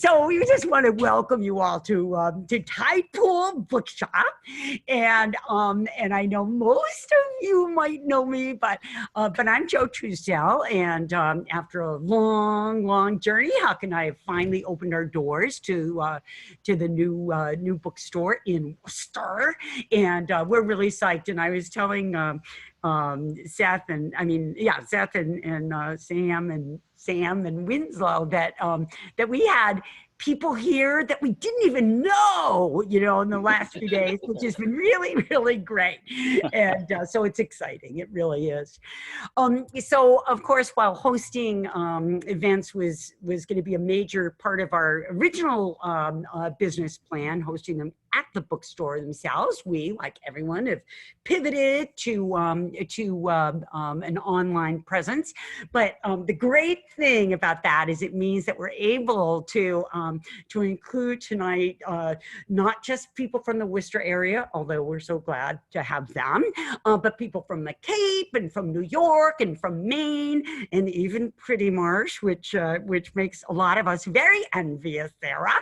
So we just want to welcome you all to Tide Pool Bookshop, and I know most of you might know me, but I'm Joe Truesdell, and after a long journey, Huck and I have finally opened our doors to the new bookstore in Worcester, and we're really psyched. And I was telling Seth and Sam and Winslow that we had people here that we didn't even know, in the last few days, which has been really great. And so it's exciting. It really is. So of course, while hosting events was going to be a major part of our original business plan, hosting them at the bookstore themselves, we, like everyone, have pivoted to an online presence. But the great thing about that is it means that we're able to include tonight not just people from the Worcester area, although we're so glad to have them, but people from the Cape and from New York and from Maine and even Pretty Marsh, which makes a lot of us very envious, Sarah.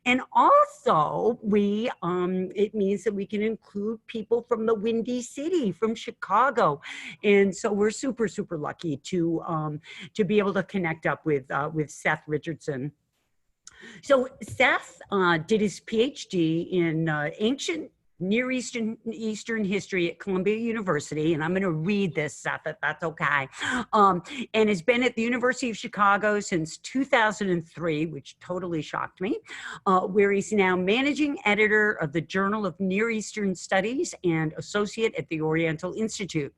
And also it means that we can include people from the Windy City, from Chicago, and so we're super lucky to be able to connect up with Seth Richardson. So Seth did his PhD in ancient Near Eastern history at Columbia University, and I'm going to read this, Seth, if that's okay, and has been at the University of Chicago since 2003, which totally shocked me, where he's now managing editor of the Journal of Near Eastern Studies and associate at the Oriental Institute.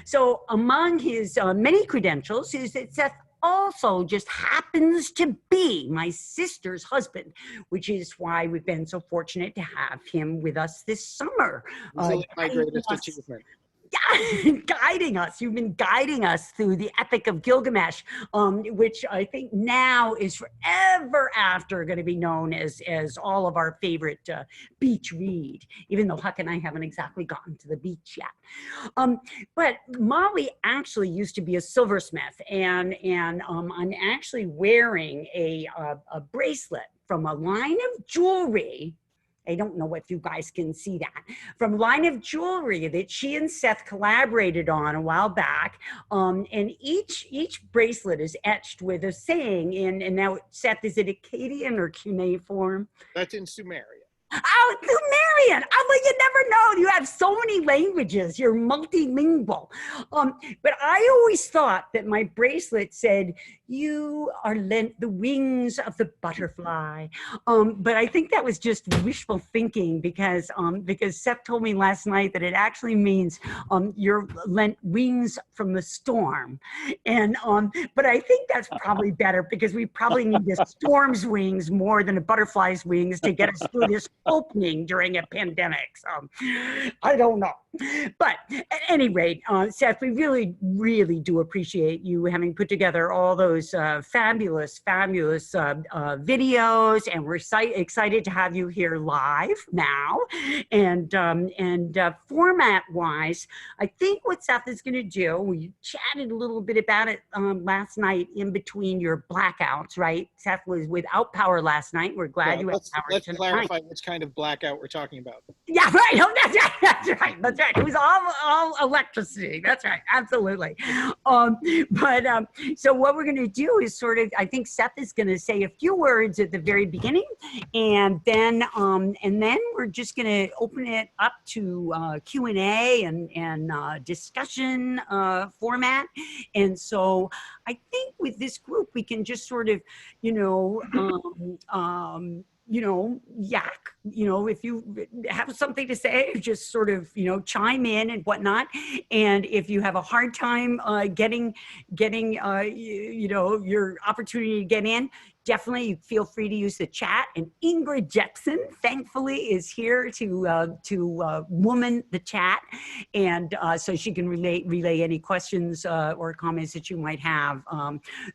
So among his many credentials is that Seth also just happens to be my sister's husband, which is why we've been so fortunate to have him with us this summer. Really my greatest achievement. Guiding us. You've been guiding us through the Epic of Gilgamesh, which I think now is forever after going to be known as all of our favorite beach read, even though Huck and I haven't exactly gotten to the beach yet. But Molly actually used to be a silversmith, and I'm actually wearing a bracelet from a line of jewelry. I don't know if you guys can see that, from a line of jewelry that she and Seth collaborated on a while back. And each bracelet is etched with a saying and now, Seth, is it Akkadian or cuneiform? That's in Sumerian. Oh, Sumerian. Oh, well, you never know. You have so many languages. You're multilingual. But I always thought that my bracelet said, "You are lent the wings of the butterfly." But I think that was just wishful thinking because Seth told me last night that it actually means you're lent wings from the storm. And but I think that's probably better because we probably need the storm's wings more than a butterfly's wings to get us through this opening during a pandemic. So I don't know. But at any rate, Seth, we really do appreciate you having put together all those fabulous videos, and we're excited to have you here live now. And format wise, I think what Seth is going to do, we chatted a little bit about it last night in between your blackouts, right? Seth was without power last night. We're glad you had power tonight. Let's clarify which kind of blackout we're talking about. Yeah, right. Oh, that's right. It was all electricity. That's right. Absolutely. So what we're going to do is sort of, I think Seth is going to say a few words at the very beginning, and then we're just going to open it up to Q&A and discussion format. And so I think with this group, we can just sort of, yak, if you have something to say, just sort of, chime in and whatnot. And if you have a hard time getting your opportunity to get in, definitely feel free to use the chat. And Ingrid Jepson, thankfully, is here to woman the chat, and so she can relay any questions or comments that you might have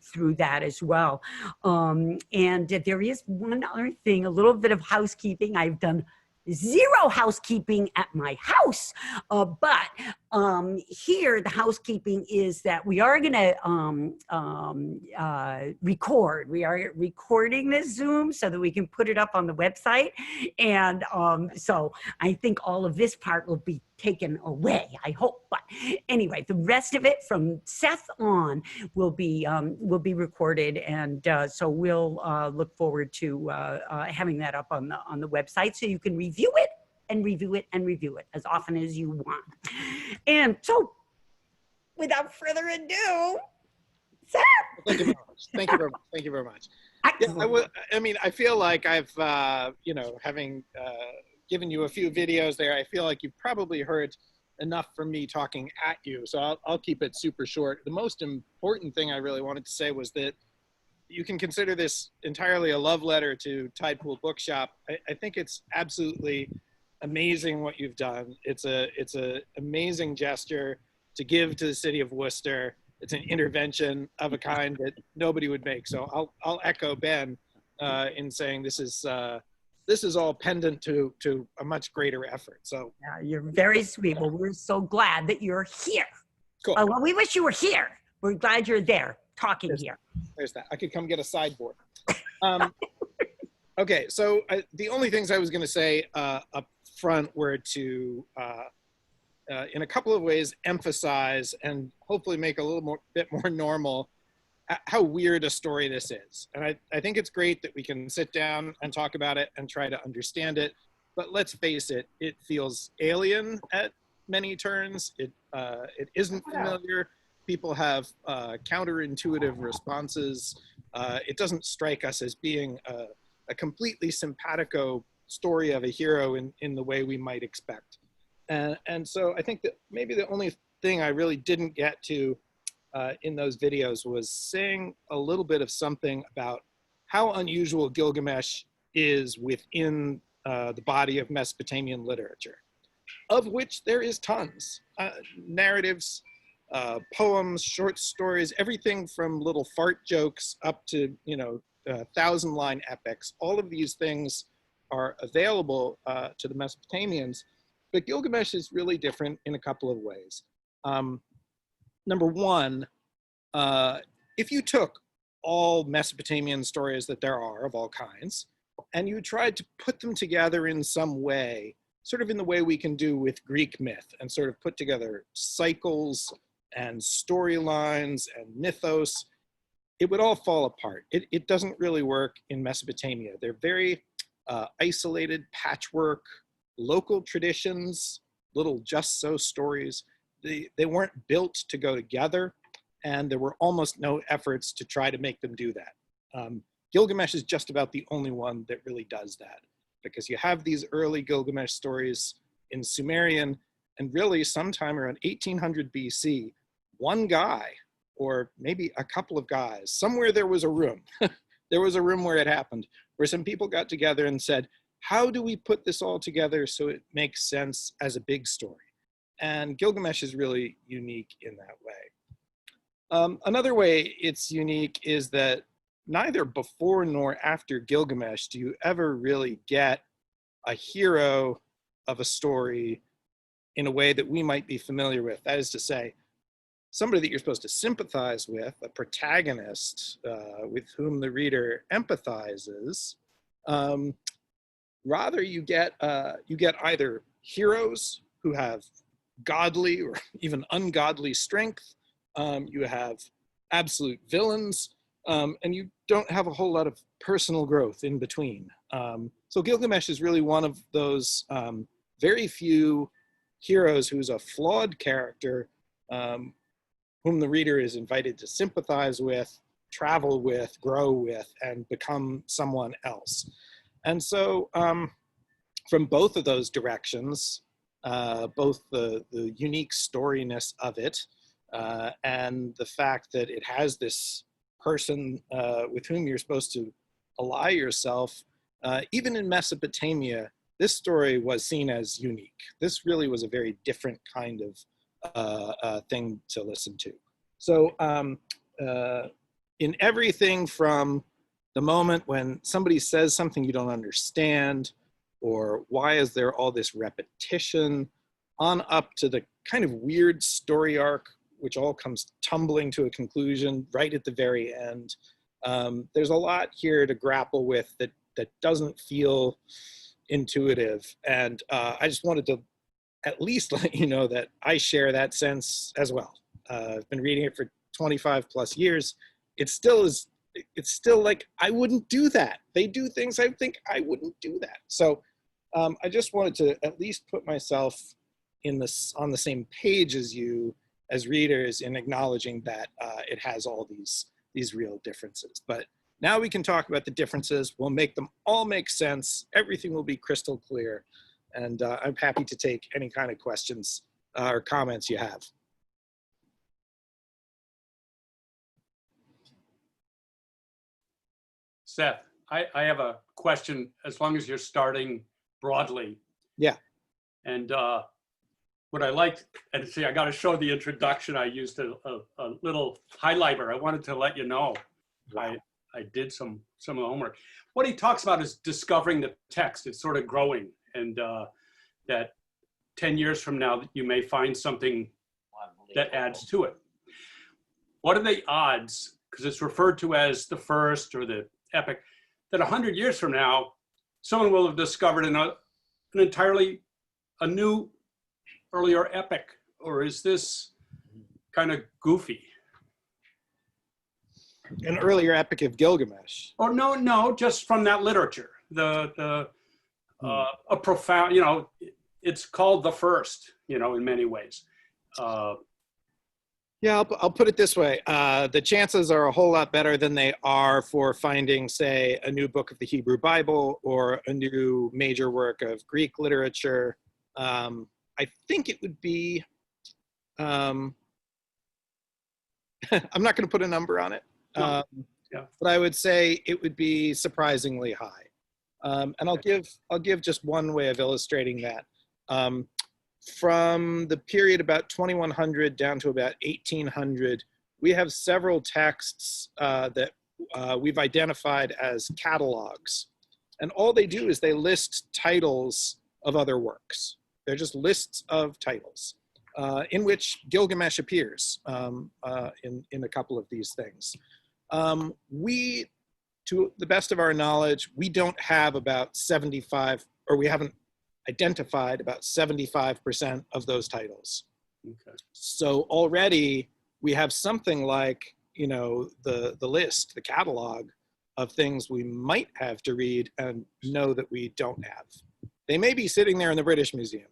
through that as well. And there is one other thing, a little bit of housekeeping. I've done zero housekeeping at my house, but here, the housekeeping is that we are going to record. We are recording this Zoom so that we can put it up on the website. And so I think all of this part will be taken away, I hope. But anyway, the rest of it from Seth on will be recorded, and so we'll look forward to having that up on the website so you can review it and review it and review it as often as you want. And so, without further ado, Seth. Thank you very much. Thank you very much. Thank you very much. Yeah, I mean, I feel like I've, you know, having given you a few videos there, I feel like you've probably heard enough from me talking at you. So I'll keep it super short. The most important thing I really wanted to say was that you can consider this entirely a love letter to Tide Pool Bookshop. I think it's absolutely amazing what you've done. It's a amazing gesture to give to the city of Worcester. It's an intervention of a kind that nobody would make. So I'll echo Ben in saying this is all pendant to a much greater effort. So yeah, you're very sweet. Well, we're so glad that you're here. Cool. Well, we wish you were here. We're glad you're there talking here. There's that. I could come get a sideboard. Okay, so the only things I was going to say up front were to, in a couple of ways, emphasize and hopefully make a little bit more normal how weird a story this is. And I think it's great that we can sit down and talk about it and try to understand it. But let's face it, it feels alien at many turns. It isn't familiar. People have counterintuitive responses. It doesn't strike us as being a completely simpatico story of a hero in the way we might expect. And so I think that maybe the only thing I really didn't get to in those videos was saying a little bit of something about how unusual Gilgamesh is within the body of Mesopotamian literature, of which there is tons. Narratives, poems, short stories, everything from little fart jokes up to, you know, 1,000-line epics. All of these things are available to the Mesopotamians, but Gilgamesh is really different in a couple of ways. Number one, if you took all Mesopotamian stories that there are of all kinds, and you tried to put them together in some way, sort of in the way we can do with Greek myth, and sort of put together cycles and storylines and mythos, it would all fall apart. It doesn't really work in Mesopotamia. They're very isolated, patchwork, local traditions, little just so stories. They weren't built to go together, and there were almost no efforts to try to make them do that. Gilgamesh is just about the only one that really does that, because you have these early Gilgamesh stories in Sumerian, and really sometime around 1800 BC, one guy, or maybe a couple of guys, somewhere there was a room. There was a room where it happened, where some people got together and said, how do we put this all together so it makes sense as a big story? And Gilgamesh is really unique in that way. Another way it's unique is that neither before nor after Gilgamesh do you ever really get a hero of a story in a way that we might be familiar with. That is to say, somebody that you're supposed to sympathize with, a protagonist with whom the reader empathizes. Rather, you get either heroes who have godly or even ungodly strength. You have absolute villains, and you don't have a whole lot of personal growth in between. So Gilgamesh is really one of those very few heroes who's a flawed character, whom the reader is invited to sympathize with, travel with, grow with, and become someone else. And so from both of those directions, both the unique storyness of it and the fact that it has this person with whom you're supposed to ally yourself, even in Mesopotamia, this story was seen as unique. This really was a very different kind of thing to listen to. So in everything from the moment when somebody says something you don't understand, or why is there all this repetition, on up to the kind of weird story arc, which all comes tumbling to a conclusion right at the very end. There's a lot here to grapple with that doesn't feel intuitive. And I just wanted to at least let you know that I share that sense as well. I've been reading it for 25 plus years. It's still like, I wouldn't do that. They do things I think I wouldn't do that. So I just wanted to at least put myself on the same page as you as readers in acknowledging that it has all these real differences. But now we can talk about the differences. We'll make them all make sense. Everything will be crystal clear. And I'm happy to take any kind of questions or comments you have. Seth, I have a question, as long as you're starting broadly. Yeah. And what I liked, and see, I got to show the introduction. I used a little highlighter. I wanted to let you know. Wow. I did some of the homework. What he talks about is discovering the text. It's sort of growing, and that 10 years from now, you may find something that adds to it. What are the odds, because it's referred to as the first or the epic, that 100 years from now, someone will have discovered an entirely a new earlier epic? Or is this kind of goofy? An earlier Epic of Gilgamesh. Or no, just from that literature. A profound, it's called the first, in many ways. Yeah, I'll put it this way. The chances are a whole lot better than they are for finding, say, a new book of the Hebrew Bible or a new major work of Greek literature. I think it would be, I'm not going to put a number on it, Yeah. but I would say it would be surprisingly high. And I'll give just one way of illustrating that. From the period about 2100 down to about 1800, we have several texts that we've identified as catalogs. And all they do is they list titles of other works. They're just lists of titles in which Gilgamesh appears in a couple of these things. We, to the best of our knowledge, we don't have about 75, or we haven't identified about 75% of those titles. Okay. So already we have something like, the list, the catalog of things we might have to read and know that we don't have. They may be sitting there in the British Museum.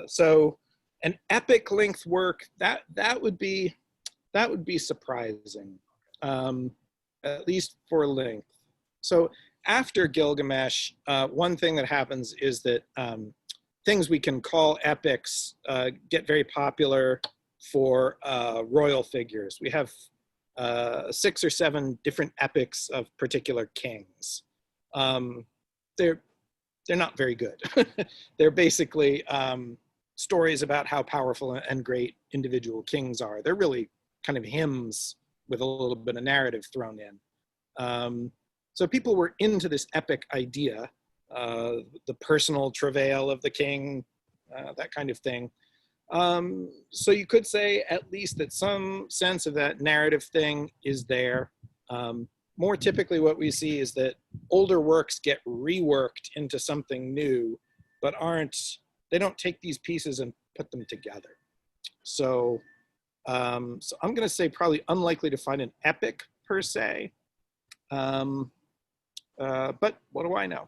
So an epic length work, that would be surprising, at least for length. So after Gilgamesh, one thing that happens is that things we can call epics get very popular for royal figures. We have 6 or 7 different epics of particular kings. They're not very good. They're basically stories about how powerful and great individual kings are. They're really kind of hymns with a little bit of narrative thrown in. So people were into this epic idea, the personal travail of the king, that kind of thing. So you could say at least that some sense of that narrative thing is there. More typically what we see is that older works get reworked into something new, but they don't take these pieces and put them together. So, I'm going to say probably unlikely to find an epic per se. But what do I know?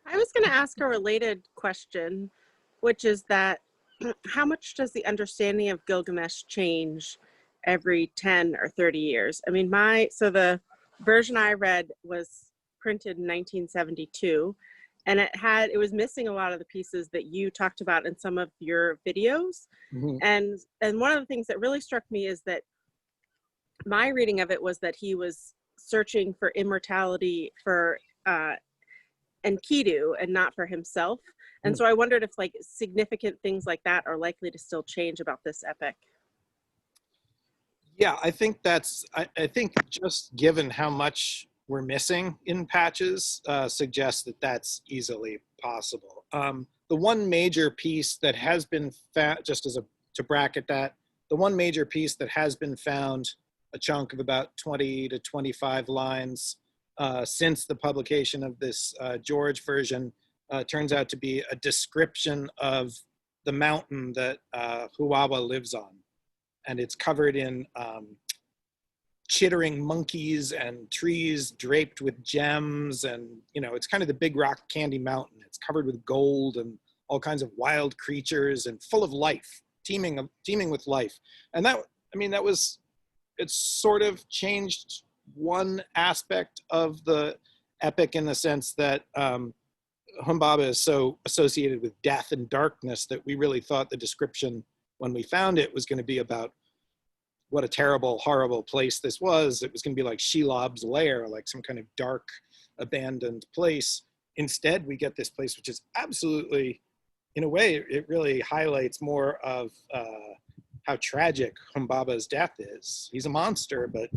I was going to ask a related question, which is that how much does the understanding of Gilgamesh change every 10 or 30 years? I mean, so the version I read was printed in 1972, and it was missing a lot of the pieces that you talked about in some of your videos. Mm-hmm. And one of the things that really struck me is that my reading of it was that he was searching for immortality for Enkidu and not for himself. And so I wondered if like significant things like that are likely to still change about this epic. Yeah, I think I think just given how much we're missing in patches suggests that that's easily possible. the one major piece that has been found, just as to bracket that, the one major piece that has been found, a chunk of about 20 to 25 lines since the publication of this George version, turns out to be a description of the mountain that Huwawa lives on. And it's covered in chittering monkeys and trees draped with gems, and it's kind of the big rock candy mountain. It's covered with gold and all kinds of wild creatures and full of life, teeming with life. And it's sort of changed one aspect of the epic in the sense that Humbaba is so associated with death and darkness that we really thought the description when we found it was going to be about what a terrible, horrible place this was. It was going to be like Shelob's lair, like some kind of dark, abandoned place. Instead, we get this place which is absolutely, in a way, it really highlights more of how tragic Humbaba's death is. He's a monster, but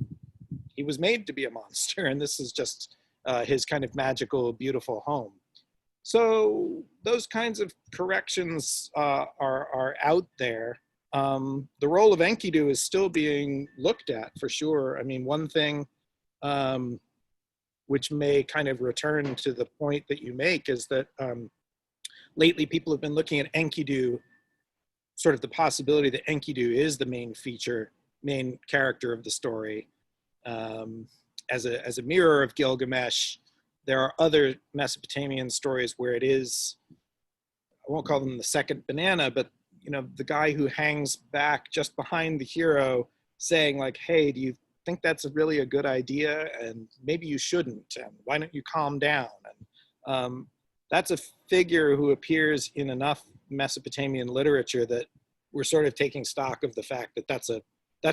he was made to be a monster, and this is just his kind of magical, beautiful home. So those kinds of corrections are out there. The role of Enkidu is still being looked at, for sure. I mean, one thing which may kind of return to the point that you make is that lately people have been looking at Enkidu, sort of the possibility that Enkidu is the main character of the story. As a mirror of Gilgamesh, there are other Mesopotamian stories where it is, I won't call them the second banana, but the guy who hangs back just behind the hero saying like, hey, do you think that's really a good idea? And maybe you shouldn't, and why don't you calm down? And that's a figure who appears in enough Mesopotamian literature that we're sort of taking stock of the fact that that's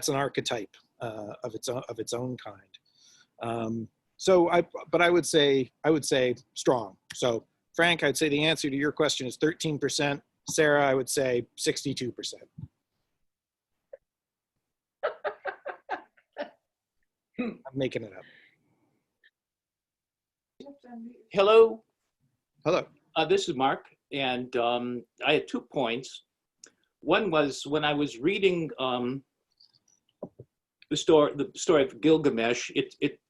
an archetype of its own kind. But I would say strong. So Frank, I'd say the answer to your question is 13%. Sarah, I would say 62%. I'm making it up. Hello. Hello. This is Mark, and I had 2 points. One was when I was reading the story of Gilgamesh,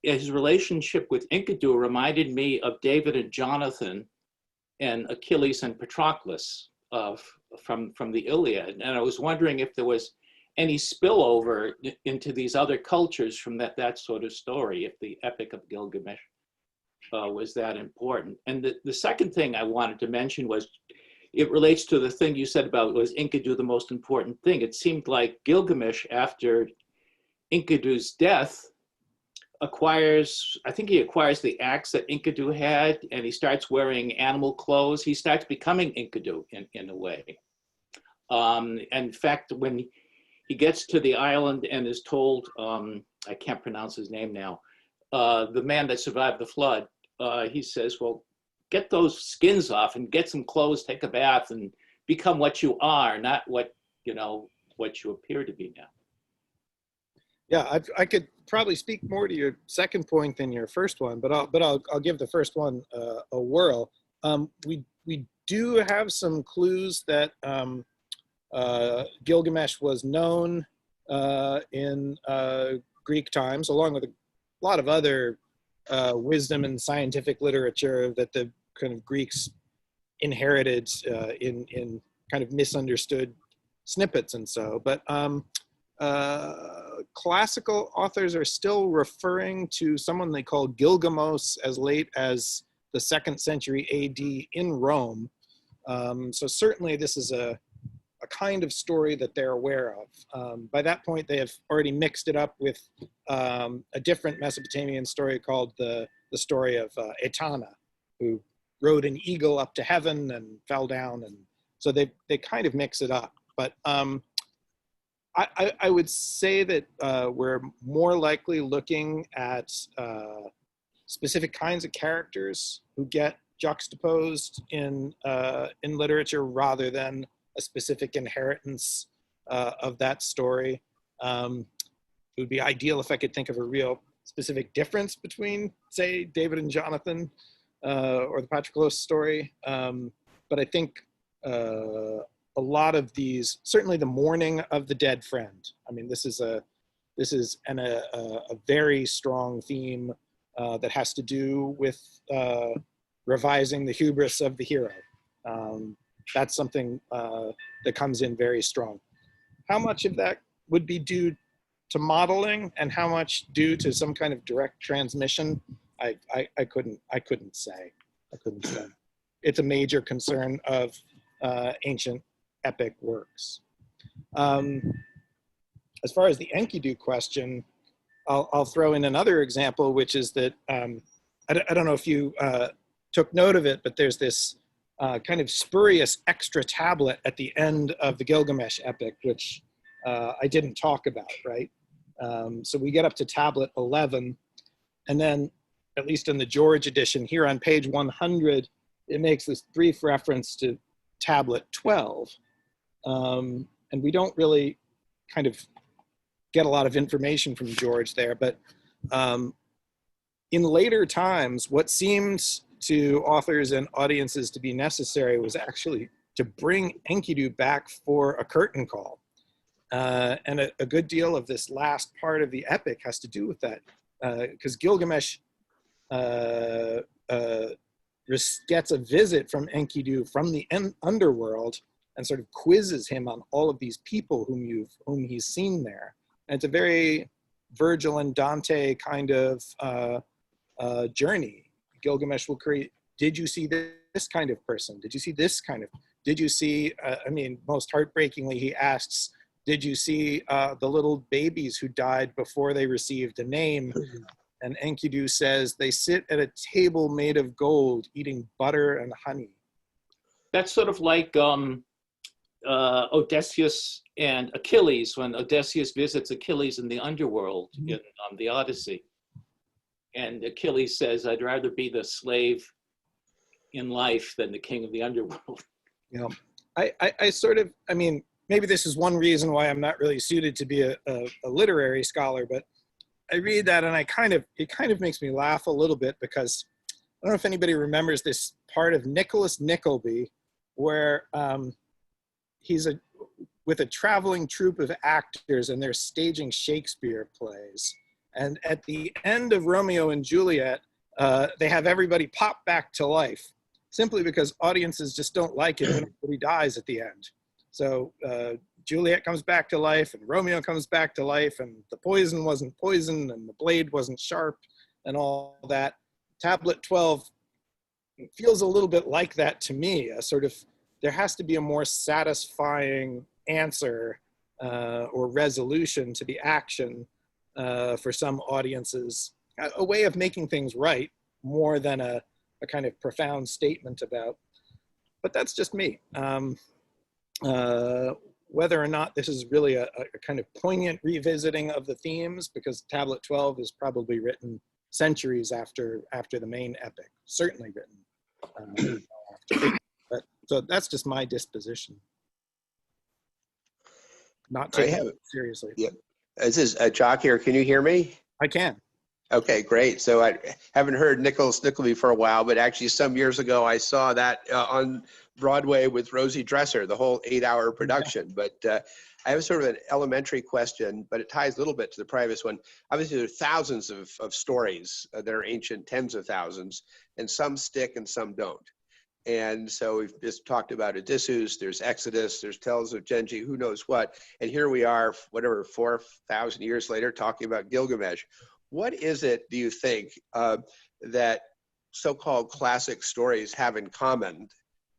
his relationship with Enkidu reminded me of David and Jonathan and Achilles and Patroclus from the Iliad. And I was wondering if there was any spillover into these other cultures from that sort of story, if the Epic of Gilgamesh was that important. And the second thing I wanted to mention was, it relates to the thing you said about, was Enkidu the most important thing? It seemed like Gilgamesh, after Enkidu's death, acquires the axe that Enkidu had, and he starts wearing animal clothes. He starts becoming Enkidu in a way. And in fact, when he gets to the island and is told, I can't pronounce his name now, the man that survived the flood, he says, well, get those skins off and get some clothes, take a bath, and become what you are, not what you appear to be now. Yeah, I could probably speak more to your second point than your first one, but I'll give the first one a whirl. We do have some clues that Gilgamesh was known in Greek times, along with a lot of other wisdom and scientific literature that the kind of Greeks inherited in kind of misunderstood snippets and so. But classical authors are still referring to someone they call Gilgamos as late as the 2nd century AD in Rome. So certainly this is a kind of story that they're aware of. By that point, they have already mixed it up with a different Mesopotamian story called the story of Etana, who rode an eagle up to heaven and fell down. And so they kind of mix it up. But I would say that we're more likely looking at specific kinds of characters who get juxtaposed in literature rather than a specific inheritance of that story. It would be ideal if I could think of a real specific difference between, say, David and Jonathan or the Patroclus story. But but I think a lot of these, certainly the mourning of the dead friend. I mean, this is a very strong theme that has to do with revising the hubris of the hero. That's something that comes in very strong. How much of that would be due to modeling and how much due to some kind of direct transmission? I couldn't say. It's a major concern of ancient epic works. As far as the Enkidu question, I'll throw in another example, which is that I don't know if you took note of it, but there's this kind of spurious extra tablet at the end of the Gilgamesh epic, which I didn't talk about, right? So we get up to tablet 11, and then, at least in the George edition, here on page 100, it makes this brief reference to tablet 12. And we don't really kind of get a lot of information from George there, but in later times, what seemed to authors and audiences to be necessary was actually to bring Enkidu back for a curtain call. And a good deal of this last part of the epic has to do with that, because Gilgamesh gets a visit from Enkidu from the underworld and sort of quizzes him on all of these people whom he's seen there. And it's a very Virgil and Dante kind of journey. Gilgamesh will create, did you see this kind of person? Did you see this kind of, did you see, I mean, most heartbreakingly, he asks, did you see the little babies who died before they received a name? And Enkidu says, they sit at a table made of gold, eating butter and honey. That's sort of like Odysseus and Achilles, when Odysseus visits Achilles in the underworld in the Odyssey. And Achilles says, I'd rather be the slave in life than the king of the underworld. You know, I sort of, I mean, maybe this is one reason why I'm not really suited to be a literary scholar, but I read that and it kind of makes me laugh a little bit, because I don't know if anybody remembers this part of Nicholas Nickleby, where he's with a traveling troupe of actors and they're staging Shakespeare plays. And at the end of Romeo and Juliet, they have everybody pop back to life, simply because audiences just don't like it when everybody dies at the end. So Juliet comes back to life, and Romeo comes back to life, and the poison wasn't poison, and the blade wasn't sharp, and all that. Tablet 12 feels a little bit like that to me, a sort of, there has to be a more satisfying answer or resolution to the action for some audiences, a way of making things right more than a kind of profound statement about. But that's just me. Whether or not this is really a kind of poignant revisiting of the themes, because Tablet 12 is probably written centuries after the main epic, certainly written after. But so that's just my disposition. Not taking it seriously. Yeah. This is Jock here. Can you hear me? I can. Okay, great. So I haven't heard Nicholas Nickleby for a while, but actually some years ago I saw that on Broadway with Rosie Dresser, the whole 8-hour production. But I have sort of an elementary question, but it ties a little bit to the previous one. Obviously, there are thousands of stories that are ancient, tens of thousands, and some stick and some don't. And so we've just talked about Odysseus, there's Exodus, there's Tales of Genji, who knows what. And here we are, whatever, 4,000 years later, talking about Gilgamesh. What is it, do you think, that so-called classic stories have in common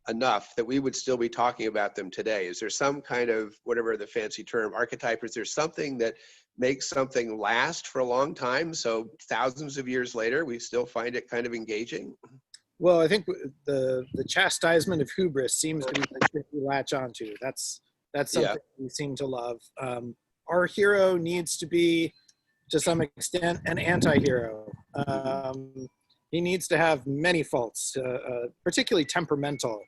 enough that we would still be talking about them today? Is there some kind of, whatever the fancy term, archetype, is there something that makes something last for a long time, so thousands of years later, we still find it kind of engaging? Well, I think the chastisement of hubris seems to be the thing we latch onto. That's something we seem to love. Our hero needs to be, to some extent, an anti-hero. He needs to have many faults, particularly temperamental.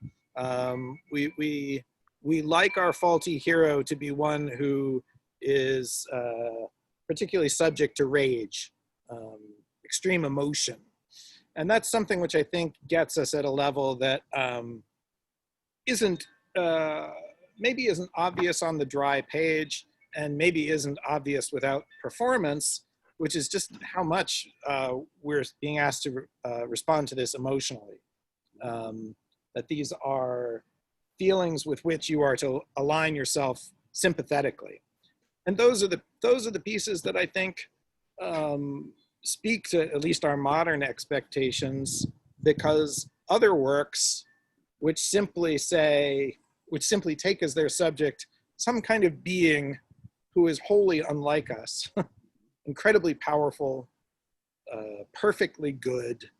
We like our faulty hero to be one who is particularly subject to rage, extreme emotion. And that's something which I think gets us at a level that isn't maybe isn't obvious on the dry page, and maybe isn't obvious without performance, which is just how much we're being asked to respond to this emotionally. That these are feelings with which you are to align yourself sympathetically, and those are the pieces that I think speak to at least our modern expectations, because other works which simply take as their subject some kind of being who is wholly unlike us, incredibly powerful, perfectly good,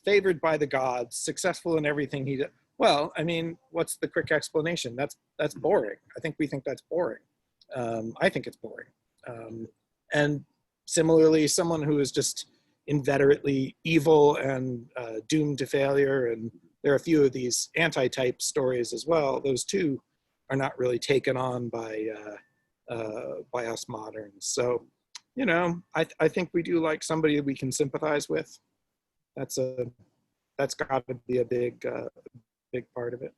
favored by the gods, successful in everything he does. Well, I mean, what's the quick explanation? That's boring. I think we think that's boring. I think it's boring. And similarly, someone who is just inveterately evil and doomed to failure, and there are a few of these anti-type stories as well. Those too are not really taken on by us moderns. So, you know, I think we do like somebody we can sympathize with. That's got to be a big part of it.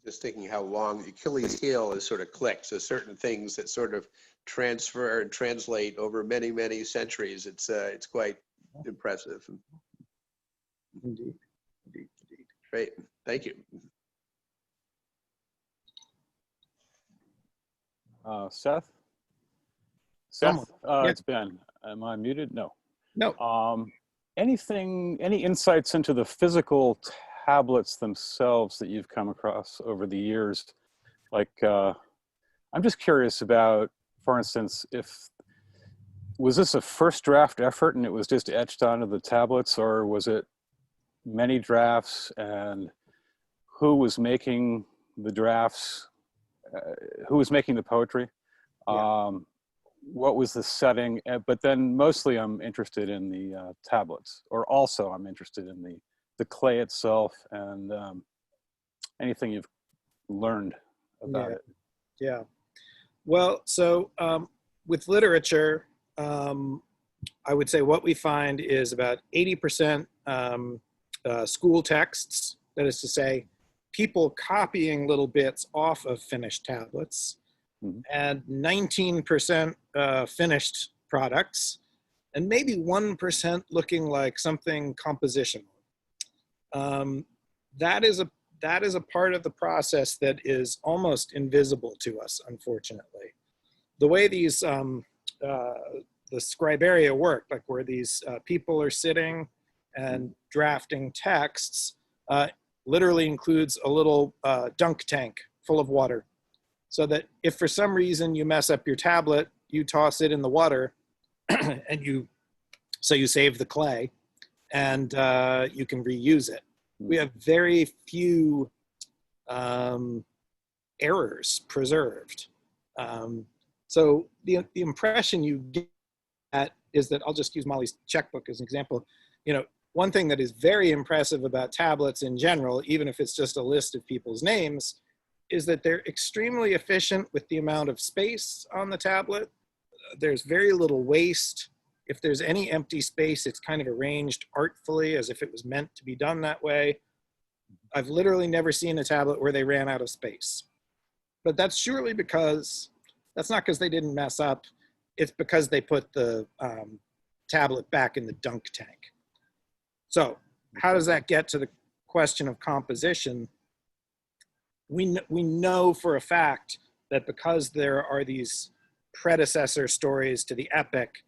Just thinking how long the Achilles heel is sort of clicked. So certain things that sort of transfer and translate over many, many centuries. It's quite impressive. Indeed. Great, thank you. Seth? Someone. Yeah. It's Ben. Am I muted? No. No. Any insights into the physical tablets themselves that you've come across over the years? Like, I'm just curious about, for instance, was this a first draft effort and it was just etched onto the tablets, or was it many drafts, and who was making the drafts? Who was making the poetry? Yeah. What was the setting? But then mostly I'm interested in the tablets, or also I'm interested in the clay itself, and anything you've learned about it. Yeah. Well, so with literature, I would say what we find is about 80% school texts, that is to say, people copying little bits off of finished tablets, and 19% finished products, and maybe 1% looking like something compositional. That is a part of the process that is almost invisible to us, unfortunately. The way these the scriberia work, like where these people are sitting and drafting texts, literally includes a little dunk tank full of water, so that if for some reason you mess up your tablet, you toss it in the water, and you save the clay, and you can reuse it. We have very few errors preserved. So the impression you get is that, I'll just use Molly's checkbook as an example. You know, one thing that is very impressive about tablets in general, even if it's just a list of people's names, is that they're extremely efficient with the amount of space on the tablet. There's very little waste. If there's any empty space, it's kind of arranged artfully as if it was meant to be done that way. I've literally never seen a tablet where they ran out of space. But that's surely because, that's not because they didn't mess up. It's because they put the tablet back in the dunk tank. So how does that get to the question of composition? We know for a fact that because there are these predecessor stories to the epic,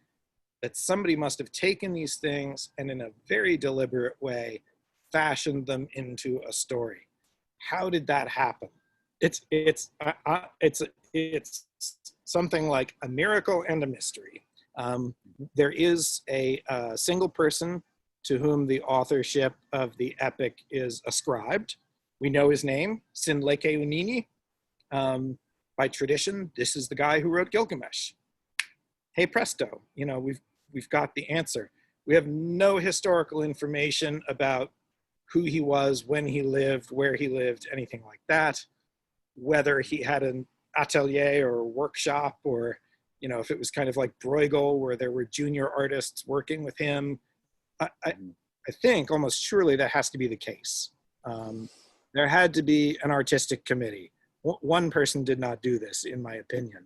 that somebody must have taken these things and in a very deliberate way fashioned them into a story. How did that happen? It's something like a miracle and a mystery. There is a single person to whom the authorship of the epic is ascribed. We know his name, Sinleke Unini. By tradition, this is the guy who wrote Gilgamesh. Hey presto, you know, we've got the answer. We have no historical information about who he was, when he lived, where he lived, anything like that. Whether he had an atelier or workshop, or, you know, if it was kind of like Bruegel, where there were junior artists working with him. I think almost surely that has to be the case. And there had to be an artistic committee. One person did not do this, in my opinion.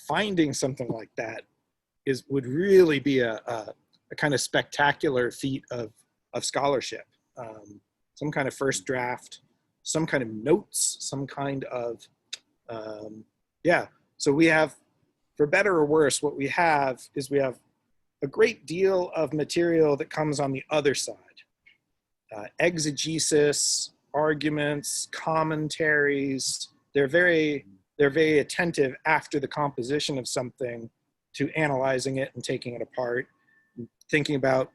Finding something like that would really be a kind of spectacular feat of scholarship. Some kind of first draft, some kind of notes, some kind of, yeah. So we have, for better or worse, what we have is we have a great deal of material that comes on the other side. Exegesis, arguments, commentaries. They're very attentive after the composition of something to analyzing it and taking it apart, thinking about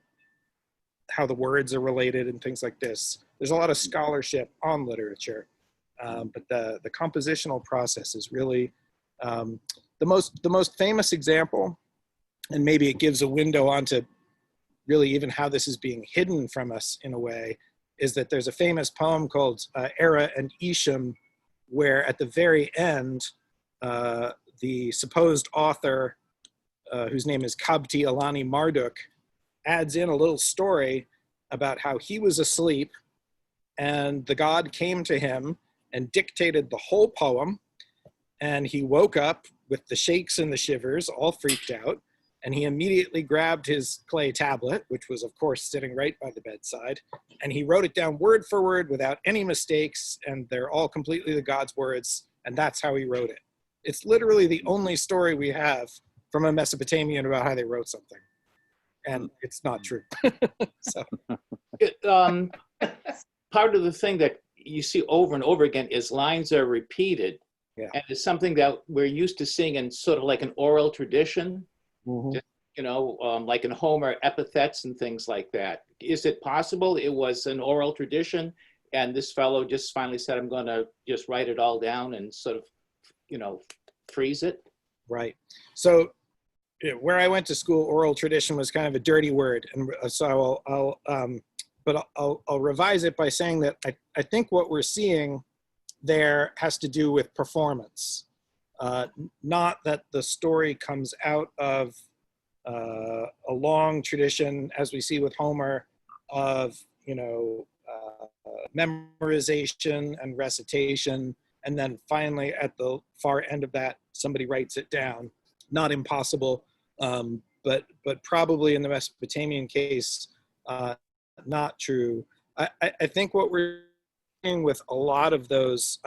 how the words are related and things like this. There's a lot of scholarship on literature, but the compositional process is really the most famous example, and maybe it gives a window onto really even how this is being hidden from us in a way, is that there's a famous poem called Era and Isham, where at the very end, the supposed author, whose name is Kabti Alani Marduk, adds in a little story about how he was asleep and the god came to him and dictated the whole poem, and he woke up with the shakes and the shivers, all freaked out, and he immediately grabbed his clay tablet, which was of course sitting right by the bedside, and he wrote it down word for word without any mistakes, and they're all completely the god's words, and that's how he wrote it. It's literally the only story we have from a Mesopotamian about how they wrote something. And it's not true. So. Part of the thing that you see over and over again is lines are repeated. Yeah. And it's something that we're used to seeing in sort of like an oral tradition, like in Homer, epithets and things like that. Is it possible it was an oral tradition and this fellow just finally said, I'm going to just write it all down and sort of, freeze it? Right. So where I went to school, oral tradition was kind of a dirty word. And so I'll revise it by saying that I think what we're seeing there has to do with performance, not that the story comes out of a long tradition, as we see with Homer, of memorization and recitation, and then finally at the far end of that, somebody writes it down. Not impossible, but probably in the Mesopotamian case, not true. I think what we're doing with a lot of those,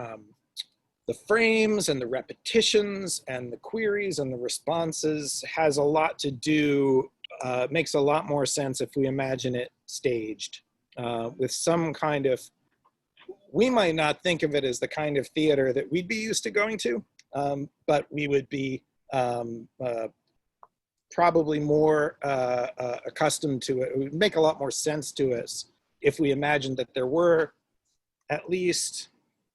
the frames and the repetitions and the queries and the responses has a lot to do, makes a lot more sense if we imagine it staged with some kind of, we might not think of it as the kind of theater that we'd be used to going to, but we would be probably more accustomed to it. It would make a lot more sense to us if we imagined that there were at least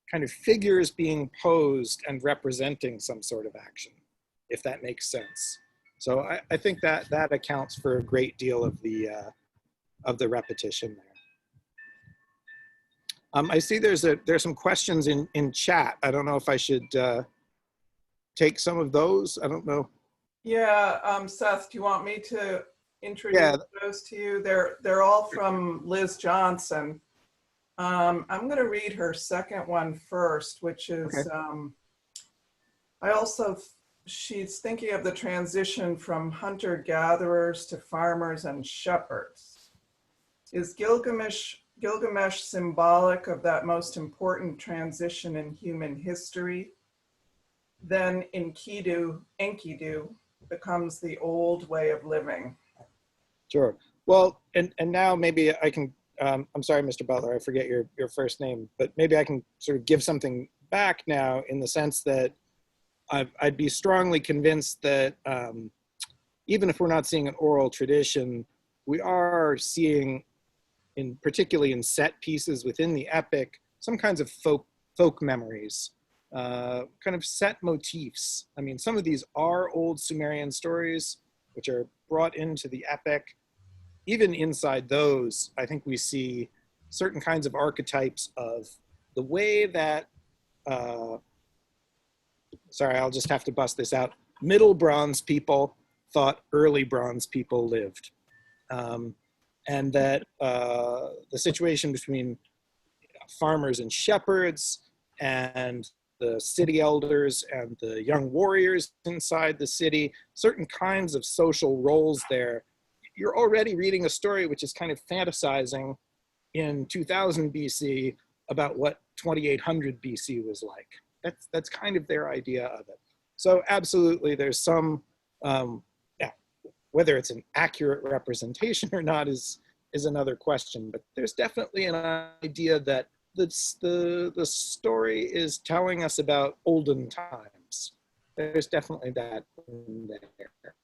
kind of figures being posed and representing some sort of action, if that makes sense. So I think that accounts for a great deal of the repetition there. I see there's some questions in chat. I don't know if I should take some of those. I don't know. Yeah, Seth, do you want me to introduce those to you? They're all from Liz Johnson. I'm going to read her second one first, which is, okay. She's thinking of the transition from hunter-gatherers to farmers and shepherds. Is Gilgamesh symbolic of that most important transition in human history? Then Enkidu becomes the old way of living. Sure. Well, and now maybe I can, I'm sorry, Mr. Butler, I forget your first name, but maybe I can sort of give something back now in the sense that I'd be strongly convinced that even if we're not seeing an oral tradition, we are seeing, particularly in set pieces within the epic, some kinds of folk memories, kind of set motifs. I mean, some of these are old Sumerian stories, which are brought into the epic. Even inside those, I think we see certain kinds of archetypes of the way that, sorry, I'll just have to bust this out. Middle Bronze people thought early Bronze people lived. And that the situation between farmers and shepherds and the city elders and the young warriors inside the city, certain kinds of social roles there. You're already reading a story which is kind of fantasizing in 2000 BC about what 2800 BC was like. That's kind of their idea of it. So absolutely, there's some, whether it's an accurate representation or not is another question, but there's definitely an idea that the story is telling us about olden times. There's definitely that in there.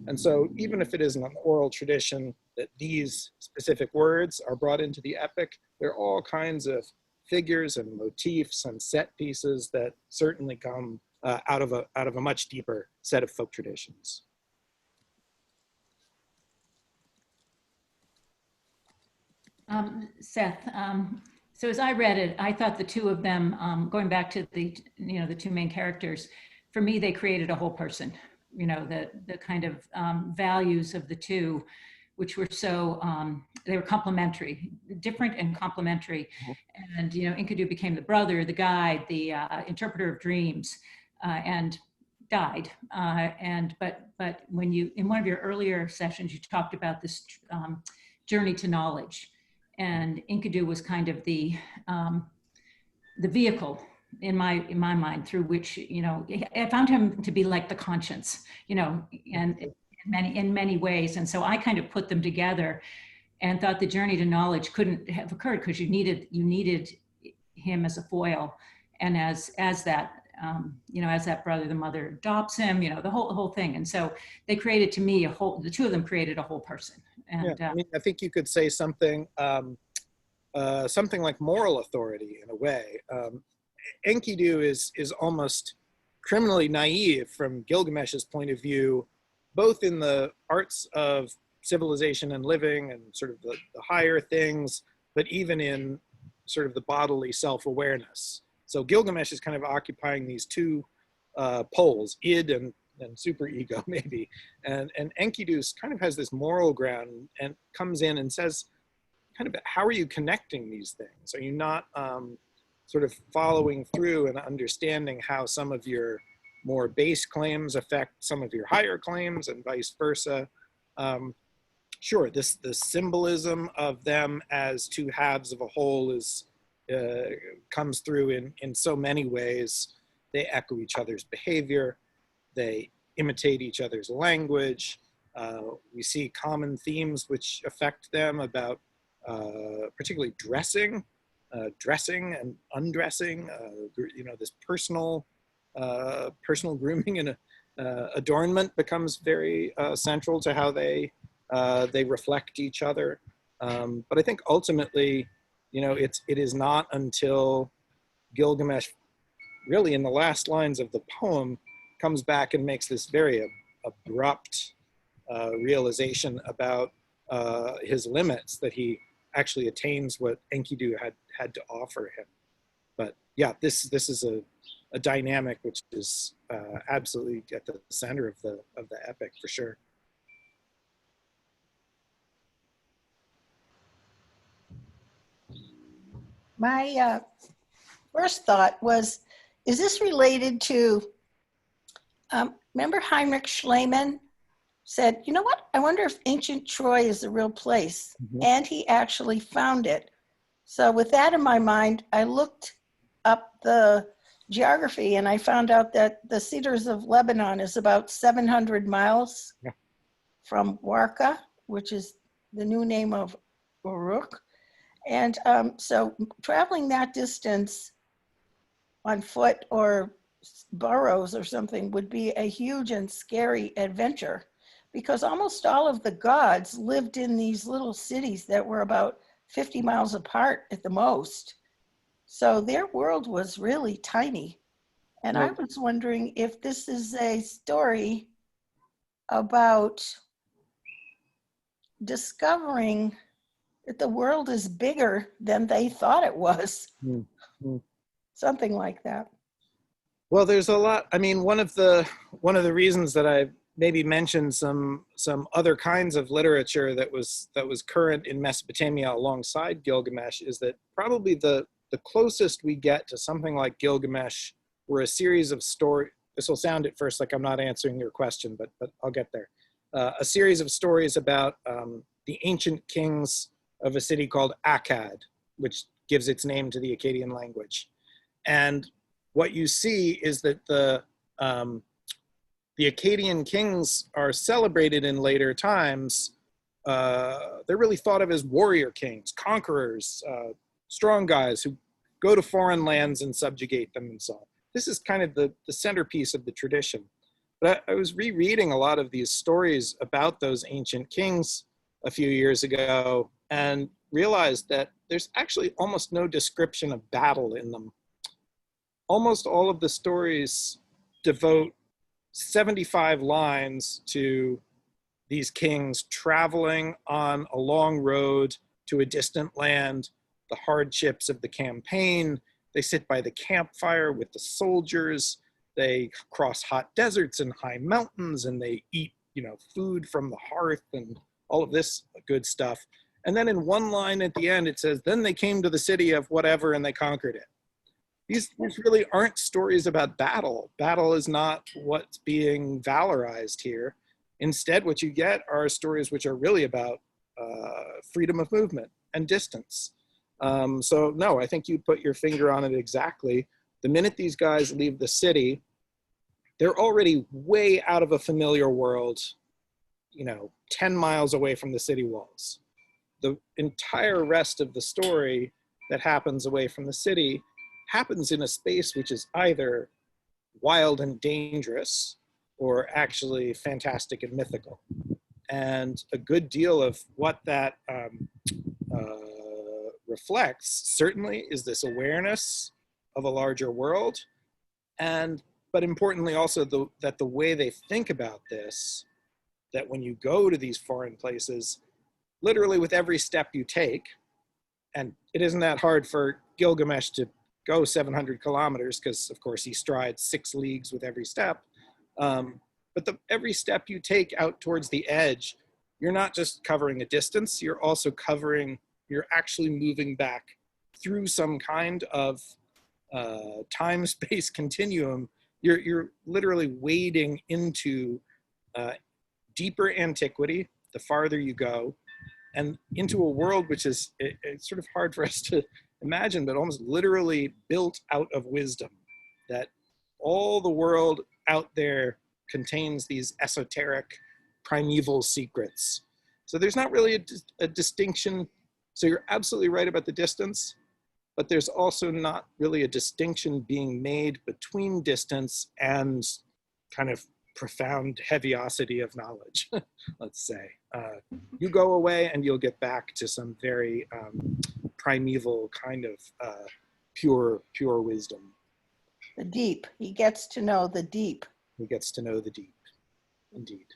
And so even if it isn't an oral tradition that these specific words are brought into the epic, there are all kinds of figures and motifs and set pieces that certainly come out of a much deeper set of folk traditions. Seth, so as I read it, I thought the two of them, going back to the two main characters, for me, they created a whole person. The kind of values of the two, which were so, they were complementary, different and complementary. And, Enkidu became the brother, the guide, the interpreter of dreams, and died. But when you, in one of your earlier sessions, you talked about this journey to knowledge. And Enkidu was kind of the vehicle in my mind through which, I found him to be like the conscience, and in many ways. And so I kind of put them together and thought the journey to knowledge couldn't have occurred because you needed him as a foil, and as that as that brother, the mother adopts him, the whole thing. And so they created, to me, the two of them created a whole person. And yeah, I think you could say something like moral authority in a way. Enkidu is almost criminally naive from Gilgamesh's point of view, both in the arts of civilization and living and sort of the higher things, but even in sort of the bodily self-awareness. So Gilgamesh is kind of occupying these two poles, id and superego maybe. And Enkidu kind of has this moral ground and comes in and says, kind of, how are you connecting these things? Are you not sort of following through and understanding how some of your more base claims affect some of your higher claims and vice versa? Sure, the symbolism of them as two halves of a whole comes through in so many ways. They echo each other's behavior. They imitate each other's language. We see common themes which affect them about particularly dressing and undressing, this personal grooming and adornment becomes very central to how they reflect each other. But I think ultimately, it is not until Gilgamesh, really in the last lines of the poem, comes back and makes this very abrupt realization about his limits, that he actually attains what Enkidu had to offer him. But yeah, this is a dynamic which is absolutely at the center of the epic for sure. My first thought was, is this related to, remember Heinrich Schliemann said, you know what, I wonder if ancient Troy is a real place. Mm-hmm. And he actually found it. So with that in my mind, I looked up the geography and I found out that the Cedars of Lebanon is about 700 miles from Warka, which is the new name of Uruk. And so traveling that distance on foot or burros or something would be a huge and scary adventure, because almost all of the gods lived in these little cities that were about 50 miles apart at the most. So their world was really tiny. And I was wondering if this is a story about discovering that the world is bigger than they thought it was. Mm-hmm. Something like that. Well, there's a lot. I mean, one of the reasons that I maybe mention some other kinds of literature that was current in Mesopotamia alongside Gilgamesh, is that probably the closest we get to something like Gilgamesh were a series of stories. This will sound at first like I'm not answering your question, but I'll get there. A series of stories about the ancient kings of a city called Akkad, which gives its name to the Akkadian language. And what you see is that the Akkadian kings are celebrated in later times. They're really thought of as warrior kings, conquerors, strong guys who go to foreign lands and subjugate them and so on. This is kind of the centerpiece of the tradition. But I was rereading a lot of these stories about those ancient kings a few years ago and realized that there's actually almost no description of battle in them. Almost all of the stories devote 75 lines to these kings traveling on a long road to a distant land, the hardships of the campaign. They sit by the campfire with the soldiers. They cross hot deserts and high mountains, and they eat, food from the hearth and all of this good stuff. And then in one line at the end, it says, then they came to the city of whatever and they conquered it. These really aren't stories about battle. Battle is not what's being valorized here. Instead, what you get are stories which are really about freedom of movement and distance. So no, I think you put your finger on it exactly. The minute these guys leave the city, they're already way out of a familiar world, 10 miles away from the city walls. The entire rest of the story that happens away from the city happens in a space which is either wild and dangerous or actually fantastic and mythical. And a good deal of what that reflects certainly is this awareness of a larger world, but importantly also that the way they think about this, that when you go to these foreign places, literally with every step you take, and it isn't that hard for Gilgamesh to go 700 kilometers because of course he strides 6 leagues with every step, but every step you take out towards the edge, you're not just covering a distance, you're actually moving back through some kind of time-space continuum. You're literally wading into deeper antiquity the farther you go, and into a world which is it's sort of hard for us to imagine, but almost literally built out of wisdom, that all the world out there contains these esoteric primeval secrets. So there's not really a distinction. So you're absolutely right about the distance, but there's also not really a distinction being made between distance and kind of profound heaviosity of knowledge, let's say. You go away and you'll get back to some very primeval kind of pure wisdom. The deep. He gets to know the deep. He gets to know the deep, indeed.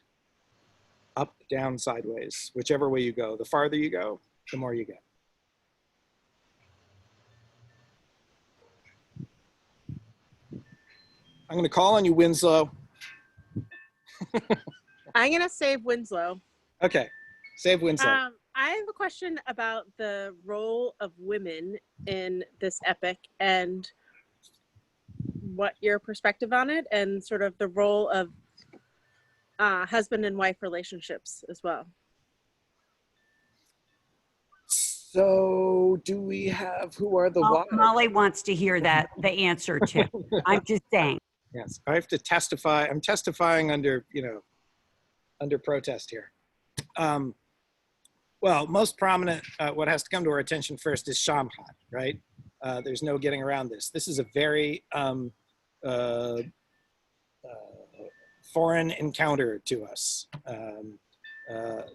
Up, down, sideways, whichever way you go. The farther you go, the more you get. I'm going to call on you, Winslow. I'm going to save Winslow. Okay, save Winslow. I have a question about the role of women in this epic and what your perspective on it, and sort of the role of husband and wife relationships as well. So do we have, who are the wives? Molly wants to hear the answer to. I'm just saying. Yes, I have to testify. I'm testifying under, under protest here. Well, most prominent, what has to come to our attention first is Shamhat, right? There's no getting around this. This is a very foreign encounter to us.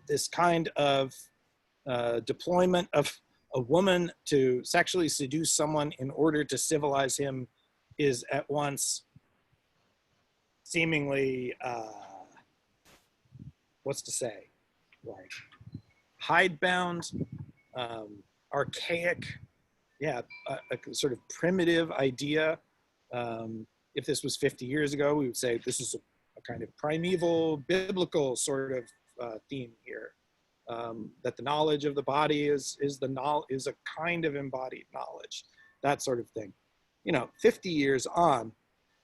This kind of deployment of a woman to sexually seduce someone in order to civilize him is at once seemingly, what's to say, like hidebound, archaic, a sort of primitive idea. If this was 50 years ago, we would say this is kind of primeval biblical sort of theme here. That the knowledge of the body is a kind of embodied knowledge, that sort of thing. 50 years on,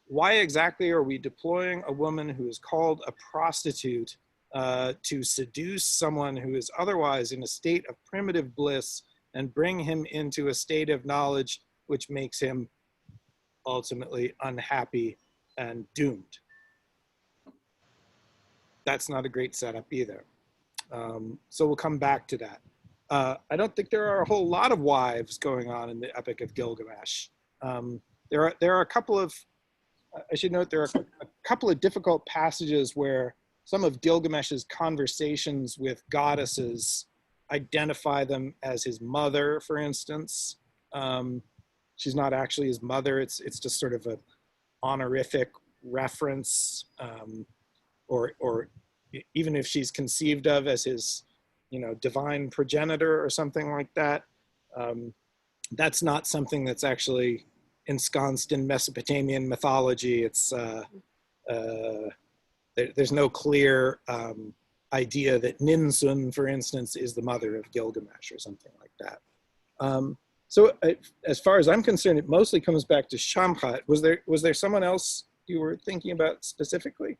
why exactly are we deploying a woman who is called a prostitute to seduce someone who is otherwise in a state of primitive bliss and bring him into a state of knowledge which makes him ultimately unhappy and doomed? That's not a great setup either. So we'll come back to that. I don't think there are a whole lot of wives going on in the Epic of Gilgamesh. There are a couple of, I should note, there are a couple of difficult passages where some of Gilgamesh's conversations with goddesses identify them as his mother, for instance. She's not actually his mother. It's just sort of an honorific reference, or even if she's conceived of as his, divine progenitor or something like that. That's not something that's actually ensconced in Mesopotamian mythology. It's there's no clear idea that Ninsun, for instance, is the mother of Gilgamesh or something like that. So as far as I'm concerned, it mostly comes back to Shamhat. Was there someone else you were thinking about specifically?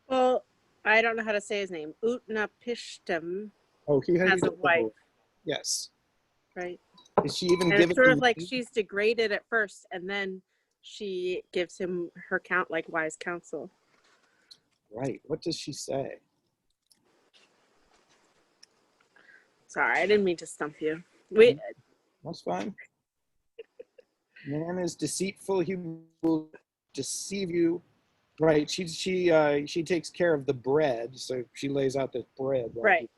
Well, I don't know how to say his name. Utnapishtim Oh, he has a wife. Yes. Right. Is she even And given? it's sort of like she's degraded at first, and then she gives him her wise counsel. Right. What does she say? Sorry, I didn't mean to stump you. That's fine. Man is deceitful; he will deceive you. Right. She takes care of the bread, so she lays out the bread. Right.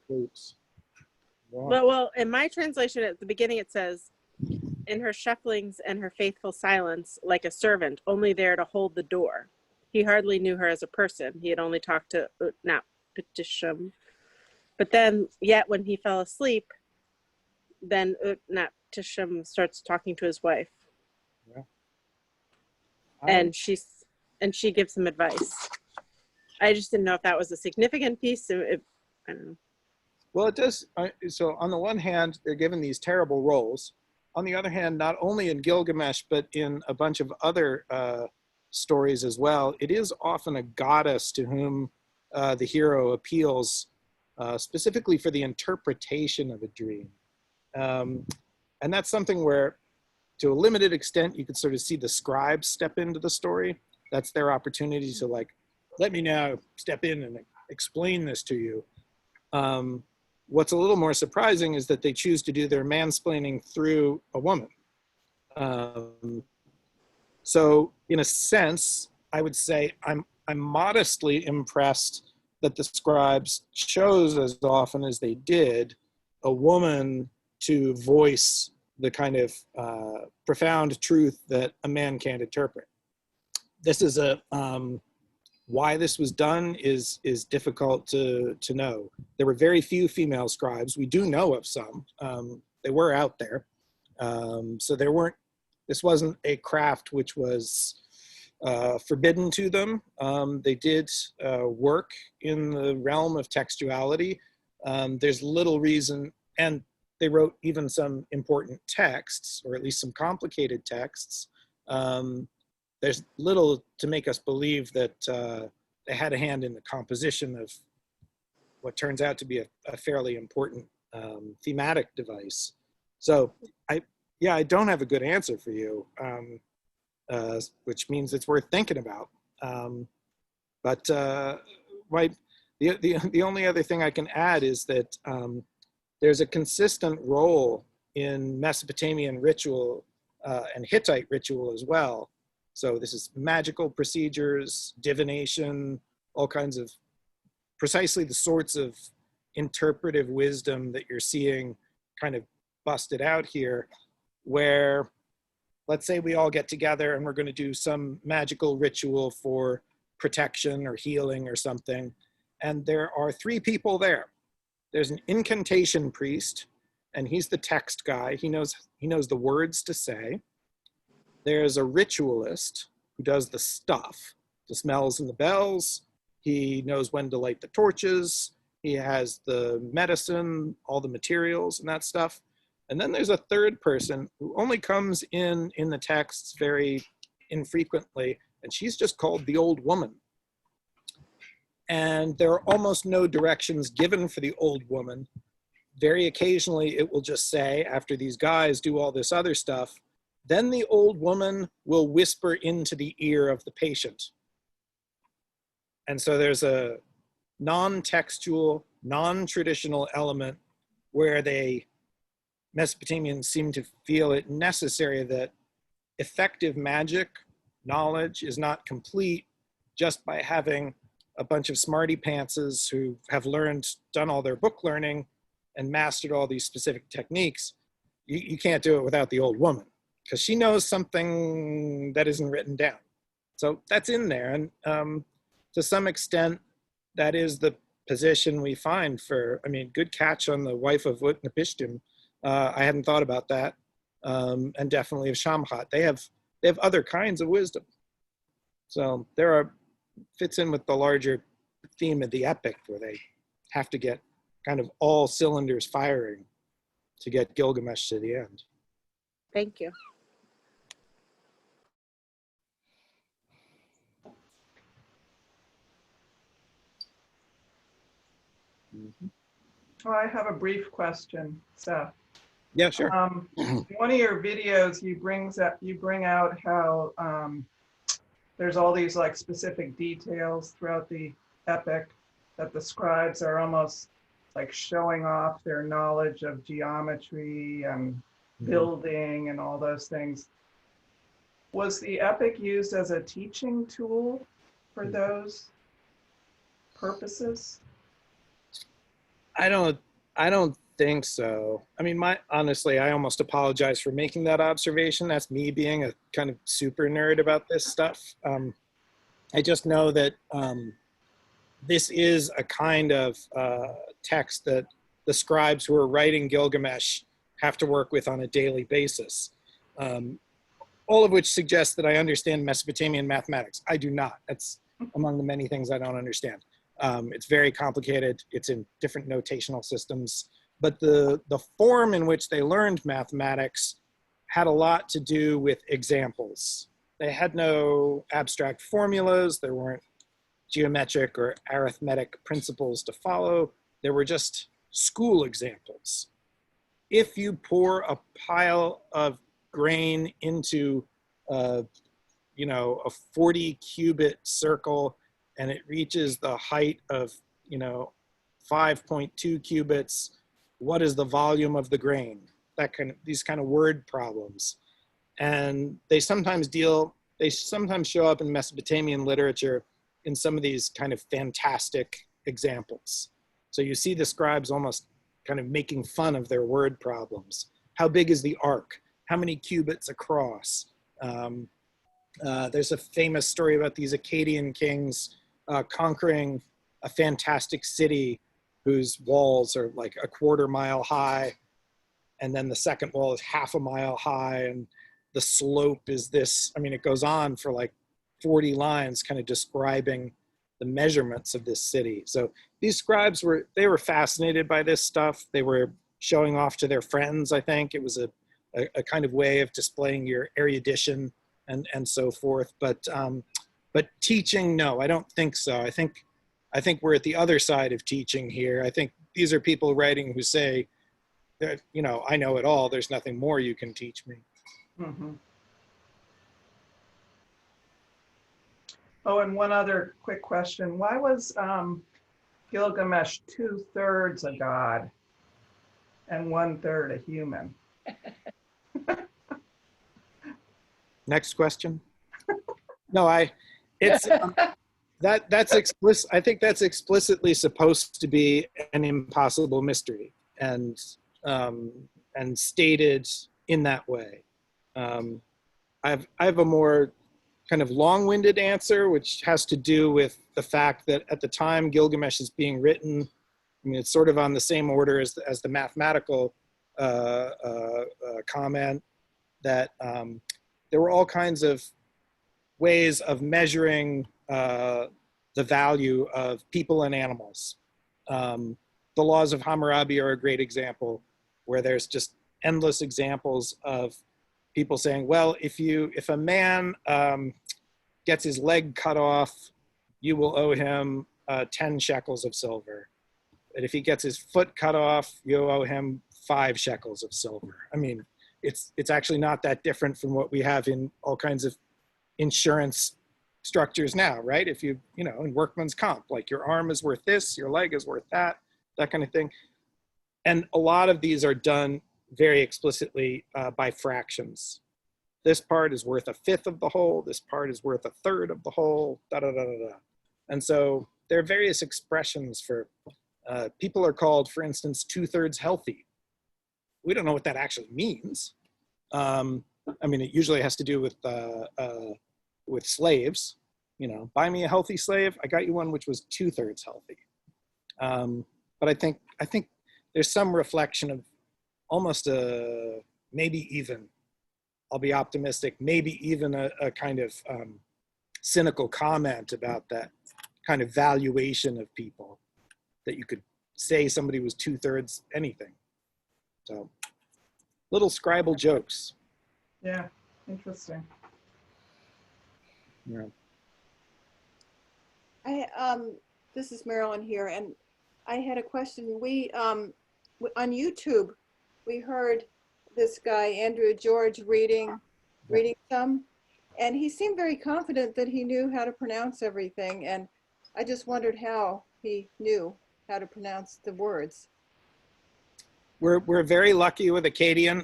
Wow. Well, in my translation, at the beginning it says, "In her shufflings and her faithful silence, like a servant, only there to hold the door. He hardly knew her as a person. He had only talked to Utnapishtim. But then, yet when he fell asleep, then Utnapishtim starts talking to his wife, Yeah. and she gives him advice. I just didn't know if that was a significant piece. I don't know. Well, it does. So on the one hand, they're given these terrible roles. On the other hand, not only in Gilgamesh, but in a bunch of other stories as well, it is often a goddess to whom the hero appeals, specifically for the interpretation of a dream. And that's something where, to a limited extent, you could sort of see the scribes step into the story. That's their opportunity to, like, let me now step in and explain this to you. What's a little more surprising is that they choose to do their mansplaining through a woman. So in a sense, I would say I'm modestly impressed that the scribes chose, as often as they did, a woman to voice the kind of profound truth that a man can't interpret. This is why this was done is difficult to know. There were very few female scribes. We do know of some. They were out there. So this wasn't a craft which was forbidden to them. They did work in the realm of textuality. There's little reason, and they wrote even some important texts, or at least some complicated texts. There's little to make us believe that they had a hand in the composition of what turns out to be a fairly important thematic device. So I don't have a good answer for you, which means it's worth thinking about. But the only other thing I can add is that there's a consistent role in Mesopotamian ritual and Hittite ritual as well. So this is magical procedures, divination, all kinds of precisely the sorts of interpretive wisdom that you're seeing kind of busted out here, where let's say we all get together and we're going to do some magical ritual for protection or healing or something. And there are three people there. There's an incantation priest, and he's the text guy. He knows the words to say. There's a ritualist who does the stuff, the smells and the bells. He knows when to light the torches. He has the medicine, all the materials and that stuff. And then there's a third person who only comes in the texts very infrequently, and she's just called the old woman. And there are almost no directions given for the old woman. Very occasionally it will just say, after these guys do all this other stuff, then the old woman will whisper into the ear of the patient. And so there's a non-textual, non-traditional element where Mesopotamians seem to feel it necessary that effective magic knowledge is not complete just by having a bunch of smarty pantses who have done all their book learning and mastered all these specific techniques. You can't do it without the old woman, because she knows something that isn't written down. So that's in there. And to some extent, that is the position we find for, good catch on the wife of Utnapishtim. I hadn't thought about that. And definitely of Shamhat. They have other kinds of wisdom. So fits in with the larger theme of the epic, where they have to get kind of all cylinders firing to get Gilgamesh to the end. Thank you. Oh, I have a brief question, Seth. Yeah, sure. One of your videos, you bring out how there's all these like specific details throughout the epic that the scribes are almost like showing off their knowledge of geometry and building and all those things. Was the epic used as a teaching tool for those purposes? I don't think so. Honestly, I almost apologize for making that observation. That's me being a kind of super nerd about this stuff. I just know that this is a kind of text that the scribes who are writing Gilgamesh have to work with on a daily basis. All of which suggests that I understand Mesopotamian mathematics. I do not. That's among the many things I don't understand. It's very complicated. It's in different notational systems. But the form in which they learned mathematics had a lot to do with examples. They had no abstract formulas. There weren't geometric or arithmetic principles to follow. There were just school examples. If you pour a pile of grain into a 40 cubit circle and it reaches the height of 5.2 cubits, what is the volume of the grain? These kind of word problems. And they sometimes show up in Mesopotamian literature in some of these kind of fantastic examples. So you see the scribes almost kind of making fun of their word problems. How big is the ark? How many cubits across? There's a famous story about these Akkadian kings conquering a fantastic city whose walls are like a quarter mile high. And then the second wall is half a mile high. And the slope is this, it goes on for like 40 lines kind of describing the measurements of this city. So these scribes were fascinated by this stuff. They were showing off to their friends, I think. It was a kind of way of displaying your erudition and so forth. But teaching, no, I don't think so. I think we're at the other side of teaching here. I think these are people writing who say, that, I know it all. There's nothing more you can teach me. Mm-hmm. Oh, and one other quick question. Why was Gilgamesh 2/3 a god and 1/3 a human? Next question. No, that's explicit. I think that's explicitly supposed to be an impossible mystery and stated in that way. I have a more kind of long-winded answer, which has to do with the fact that at the time Gilgamesh is being written, it's sort of on the same order as the mathematical comment, that there were all kinds of ways of measuring the the value of people and animals. The laws of Hammurabi are a great example, where there's just endless examples of people saying, well, if a man gets his leg cut off, you will owe him 10 shekels of silver. But if he gets his foot cut off, you owe him 5 shekels of silver. I mean, it's actually not that different from what we have in all kinds of insurance structures now, right? If you know, in workman's comp, like your arm is worth this, your leg is worth that kind of thing. And a lot of these are done very explicitly by fractions. This part is worth 1/5 of the whole, this part is worth 1/3 of the whole, da da da da da. And so there are various expressions for, people are called, for instance, 2/3 healthy. We don't know what that actually means. I mean, it usually has to do with slaves. You know, buy me a healthy slave. I got you one which was 2/3 healthy. But I think there's some reflection of almost a, maybe even, I'll be optimistic, maybe even a kind of cynical comment about that kind of valuation of people, that you could say somebody was 2/3 anything. So little scribal jokes. Yeah, interesting. Yeah. This is Marilyn here, and I had a question. We on YouTube, we heard this guy Andrew George reading some, and he seemed very confident that he knew how to pronounce everything, and I just wondered how he knew how to pronounce the words. We're very lucky with Akkadian,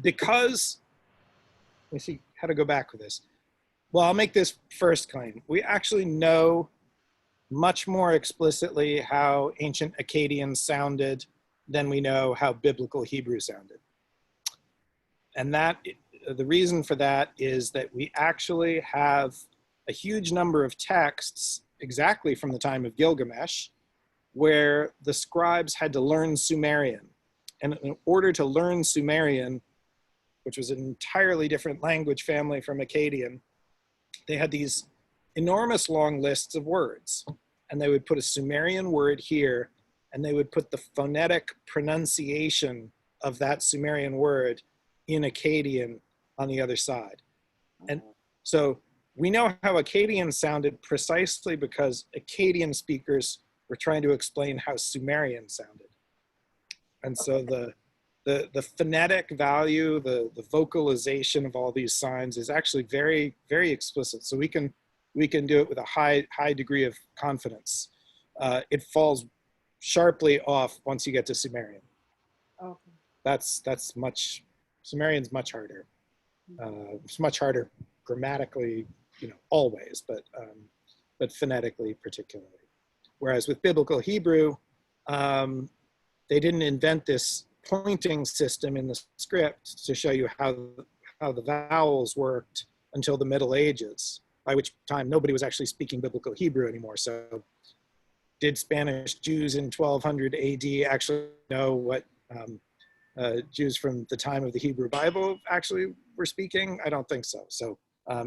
because, let me see how to go back with this. Well, I'll make this first claim. We actually know much more explicitly how ancient Akkadian sounded than we know how biblical Hebrew sounded. And that, the reason for that is that we actually have a huge number of texts exactly from the time of Gilgamesh, where the scribes had to learn Sumerian. And in order to learn Sumerian, which was an entirely different language family from Akkadian, they had these enormous long lists of words. And they would put a Sumerian word here, and they would put the phonetic pronunciation of that Sumerian word in Akkadian on the other side. And so we know how Akkadian sounded precisely because Akkadian speakers were trying to explain how Sumerian sounded. And so the phonetic value, the vocalization of all these signs is actually very, very explicit. So we can do it with a high degree of confidence. It falls sharply off once you get to Sumerian. Okay. That's Sumerian's much harder. It's much harder grammatically, you know, always, but phonetically particularly. Whereas with biblical Hebrew, they didn't invent this pointing system in the script to show you how the vowels worked until the Middle Ages, by which time nobody was actually speaking biblical Hebrew anymore. So did Spanish Jews in 1200 AD actually know what Jews from the time of the Hebrew Bible actually were speaking? I don't think so. So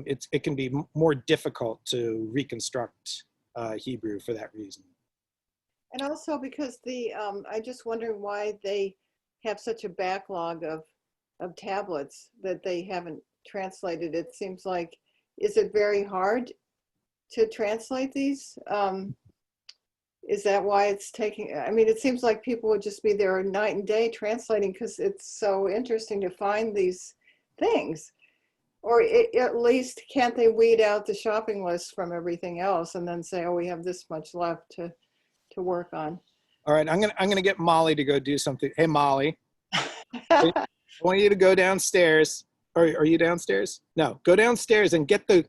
it can be more difficult to reconstruct Hebrew for that reason. And also because I just wonder why they have such a backlog of tablets that they haven't translated. It seems like, is it very hard to translate these? Is that why it's taking, I mean, it seems like people would just be there night and day translating because it's so interesting to find these things. Or at least can't they weed out the shopping list from everything else and then say, oh, we have this much left to work on. All right, I'm gonna get Molly to go do something. Hey, Molly, I want you to go downstairs. Are you downstairs? No, go downstairs and get the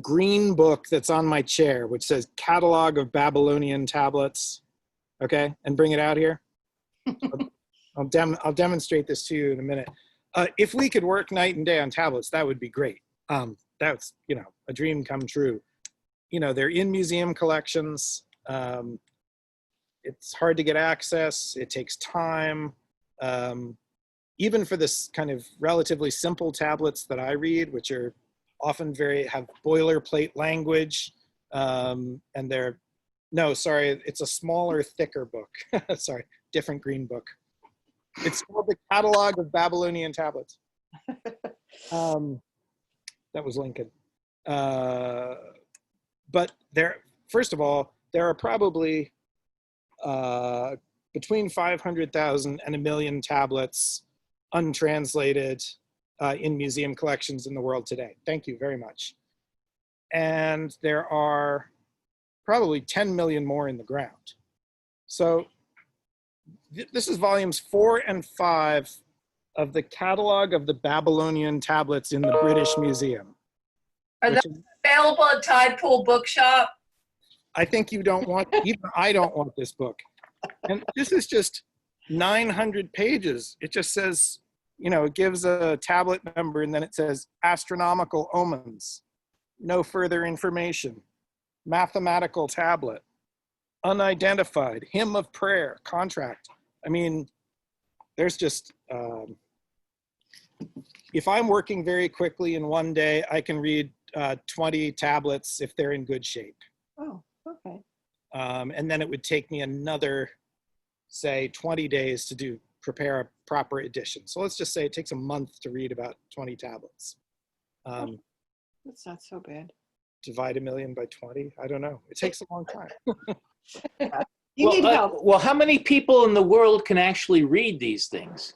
green book that's on my chair, which says Catalog of Babylonian Tablets, okay? And bring it out here. I'll demonstrate this to you in a minute. If we could work night and day on tablets, that would be great. That's, you know, a dream come true. You know, they're in museum collections. It's hard to get access. It takes time. Even for this kind of relatively simple tablets that I read, which are often have boilerplate language, And they're, no, sorry, it's a smaller, thicker book. Sorry, different green book. It's called the Catalog of Babylonian Tablets. That was Lincoln. But there, first of all, there are probably between 500,000 and 1 million tablets untranslated in museum collections in the world today. Thank you very much. And there are probably 10 million more in the ground. So this is volumes 4 and 5 of the Catalog of the Babylonian Tablets in the British Museum. Are those available at Tide Pool Bookshop? I think you don't want, even I don't want this book. And this is just 900 pages. It just says, you know, it gives a tablet number and then it says astronomical omens, no further information, mathematical tablet, unidentified, hymn of prayer, contract. I mean, there's just, if I'm working very quickly in one day, I can read 20 tablets if they're in good shape. Oh, okay. And then it would take me another, say, 20 days to prepare a proper edition. So let's just say it takes a month to read about 20 tablets. That's not so bad. Divide 1 million by 20, I don't know. It takes a long time. You need help. Well, how many people in the world can actually read these things?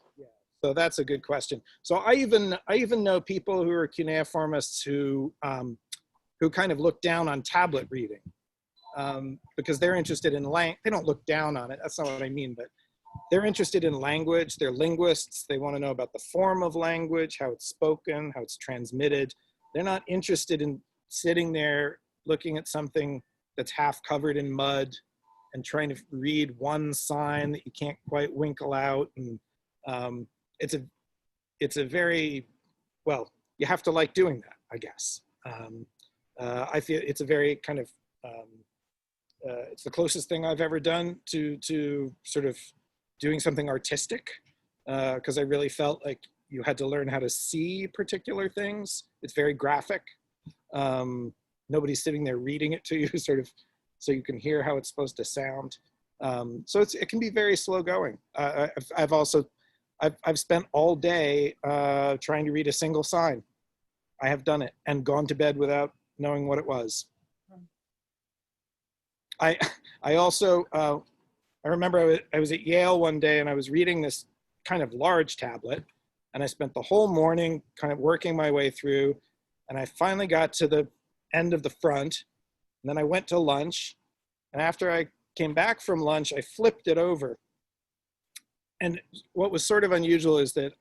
So that's a good question. So I even know people who are cuneiformists who kind of look down on tablet reading because they're interested in they don't look down on it. That's not what I mean, but they're interested in language. They're linguists. They want to know about the form of language, how it's spoken, how it's transmitted. They're not interested in sitting there looking at something that's half covered in mud and trying to read one sign that you can't quite winkle out. And it's a very, well, you have to like doing that, I guess. I feel it's a very kind of, it's the closest thing I've ever done to sort of doing something artistic, because I really felt like you had to learn how to see particular things. It's very graphic. Nobody's sitting there reading it to you sort of so you can hear how it's supposed to sound. So it can be very slow going. I've spent all day trying to read a single sign. I have done it and gone to bed without knowing what it was. I also, I remember I was at Yale one day and I was reading this kind of large tablet and I spent the whole morning kind of working my way through, and I finally got to the end of the front, and then I went to lunch, and after I came back from lunch, I flipped it over. And what was sort of unusual is that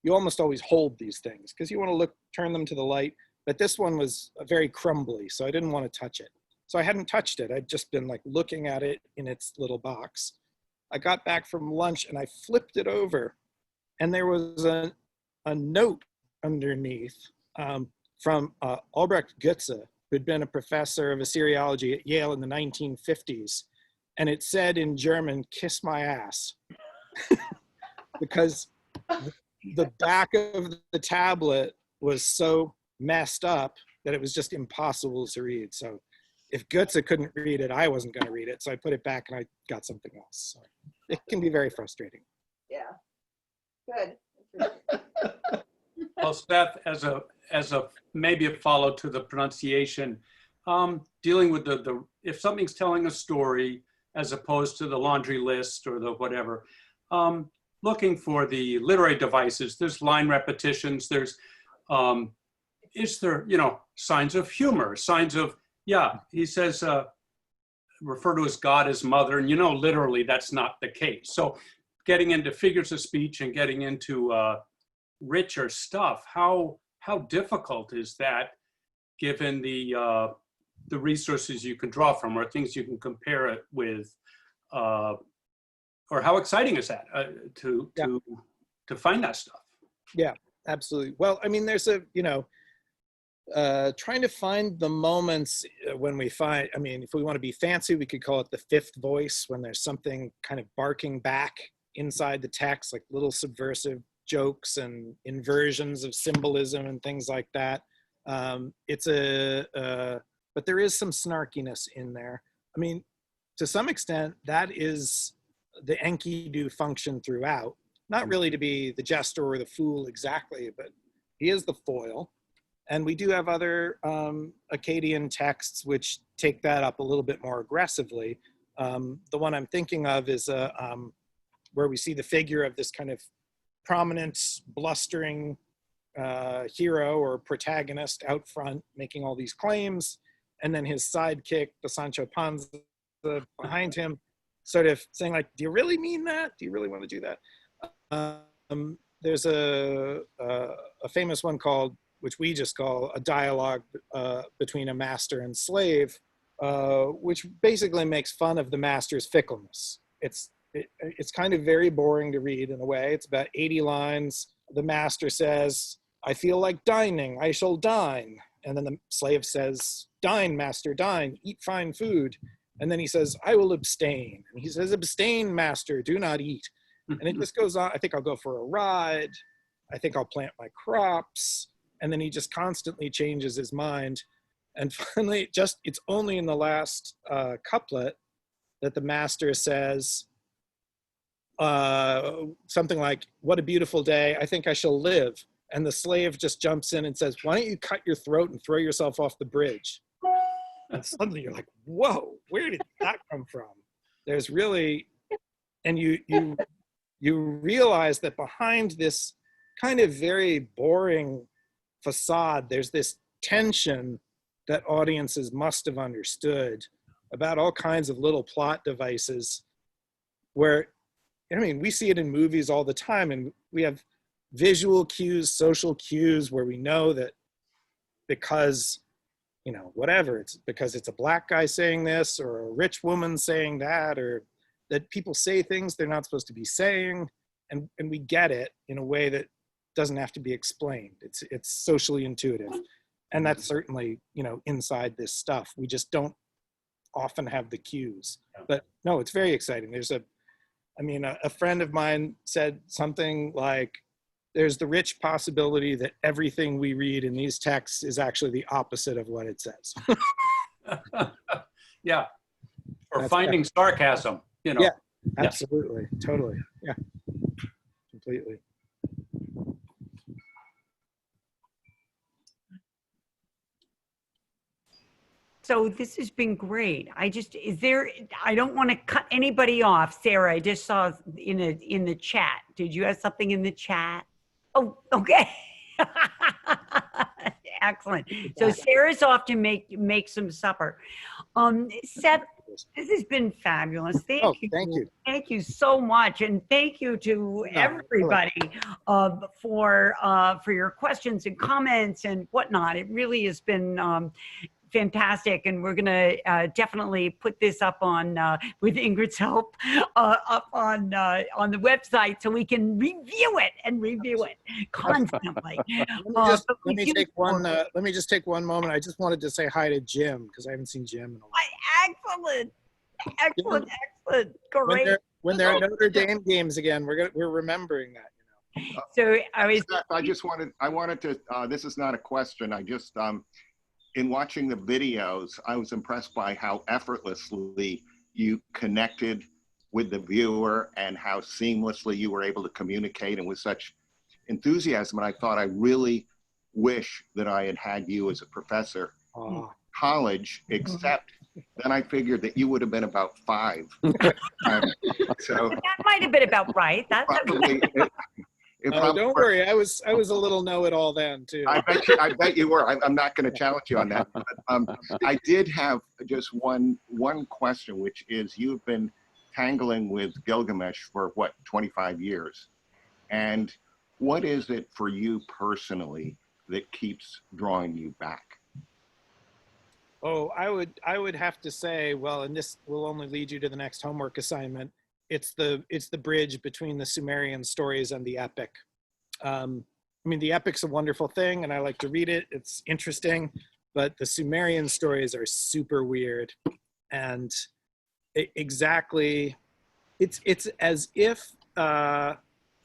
you almost always hold these things because you want to turn them to the light, but this one was very crumbly, so I didn't want to touch it. So I hadn't touched it. I'd just been like looking at it in its little box. I got back from lunch and I flipped it over, and there was a note underneath from Albrecht Goetze, who'd been a professor of Assyriology at Yale in the 1950s. And it said in German, "Kiss my ass," because the back of the tablet was so messed up that it was just impossible to read. So if Goetze couldn't read it, I wasn't going to read it. So I put it back and I got something else. So it can be very frustrating. Yeah, good. Well, Seth, as a maybe a follow to the pronunciation, dealing with the if something's telling a story as opposed to the laundry list or the whatever, looking for the literary devices. There's line repetitions. There's is there, you know, signs of humor, signs of, yeah, he says refer to his God as mother, and you know literally that's not the case. So getting into figures of speech and getting into richer stuff, how difficult is that given the resources you can draw from or things you can compare it with, or how exciting is that to find that stuff? Yeah, absolutely. Well, I mean, there's a, you know, trying to find the moments when we find, I mean, if we want to be fancy, we could call it the fifth voice, when there's something kind of barking back inside the text, like little subversive jokes and inversions of symbolism and things like that. But but there is some snarkiness in there. I mean, to some extent, that is the Enkidu function throughout. Not really to be the jester or the fool exactly, but he is the foil. And we do have other Akkadian texts which take that up a little bit more aggressively. The one I'm thinking of is where we see the figure of this kind of prominent, blustering hero or protagonist out front making all these claims, and then his sidekick, the Sancho Panza, behind him, sort of saying like, do you really mean that? Do you really want to do that? There's a famous one called, which we just call a dialogue between a master and slave, which basically makes fun of the master's fickleness. It's kind of very boring to read in a way. It's about 80 lines. The master says, I feel like dining, I shall dine. And then the slave says, dine, master, dine, eat fine food. And then he says, I will abstain. And he says, abstain, master, do not eat. And it just goes on. I think I'll go for a ride. I think I'll plant my crops. And then he just constantly changes his mind. And finally, it's only in the last couplet that the master says something like, what a beautiful day, I think I shall live. And the slave just jumps in and says, why don't you cut your throat and throw yourself off the bridge? And suddenly you're like, whoa, where did that come from? There's really, and you realize that behind this kind of very boring facade, there's this tension that audiences must have understood about all kinds of little plot devices where, I mean, we see it in movies all the time, and we have visual cues, social cues, where we know that because, you know, whatever, it's because it's a black guy saying this or a rich woman saying that, or that people say things they're not supposed to be saying, and we get it in a way that doesn't have to be explained. It's socially intuitive. And that's certainly, you know, inside this stuff. We just don't often have the cues. But no, it's very exciting. There's a friend of mine said something like, there's the rich possibility that everything we read in these texts is actually the opposite of what it says. Yeah. Or That's finding sarcasm, you know. Yeah, absolutely. Yeah. Totally. Yeah. Completely. So this has been great. I don't want to cut anybody off. Sarah, I just saw in the chat. Did you have something in the chat? Oh, okay. Excellent. So Sarah's off to make some supper. Seth, this has been fabulous. Thank you. Thank you so much. And thank you to everybody for your questions and comments and whatnot. It really has been fantastic, and we're gonna definitely put this up on with Ingrid's help up on the website so we can review it constantly. Let me just take one moment. I just wanted to say hi to Jim because I haven't seen Jim in a while. Excellent, great. When there are Notre Dame games again, we're remembering that. You know. So I wanted to. This is not a question. I just. In watching the videos, I was impressed by how effortlessly you connected with the viewer and how seamlessly you were able to communicate and with such enthusiasm. And I thought, I really wish that I had had you as a professor in college, except then I figured that you would have been about 5. So that might have been about right. That's probably, don't worry, I was a little know-it-all then too. I bet you were. I'm not going to challenge you on that. But, I did have just one question, which is, you've been tangling with Gilgamesh for what, 25 years, and what is it for you personally that keeps drawing you back? Oh, I would have to say, well, and this will only lead you to the next homework assignment. It's the bridge between the Sumerian stories and the epic. I mean, the epic's a wonderful thing, and I like to read it. It's interesting, but the Sumerian stories are super weird, and it's as if a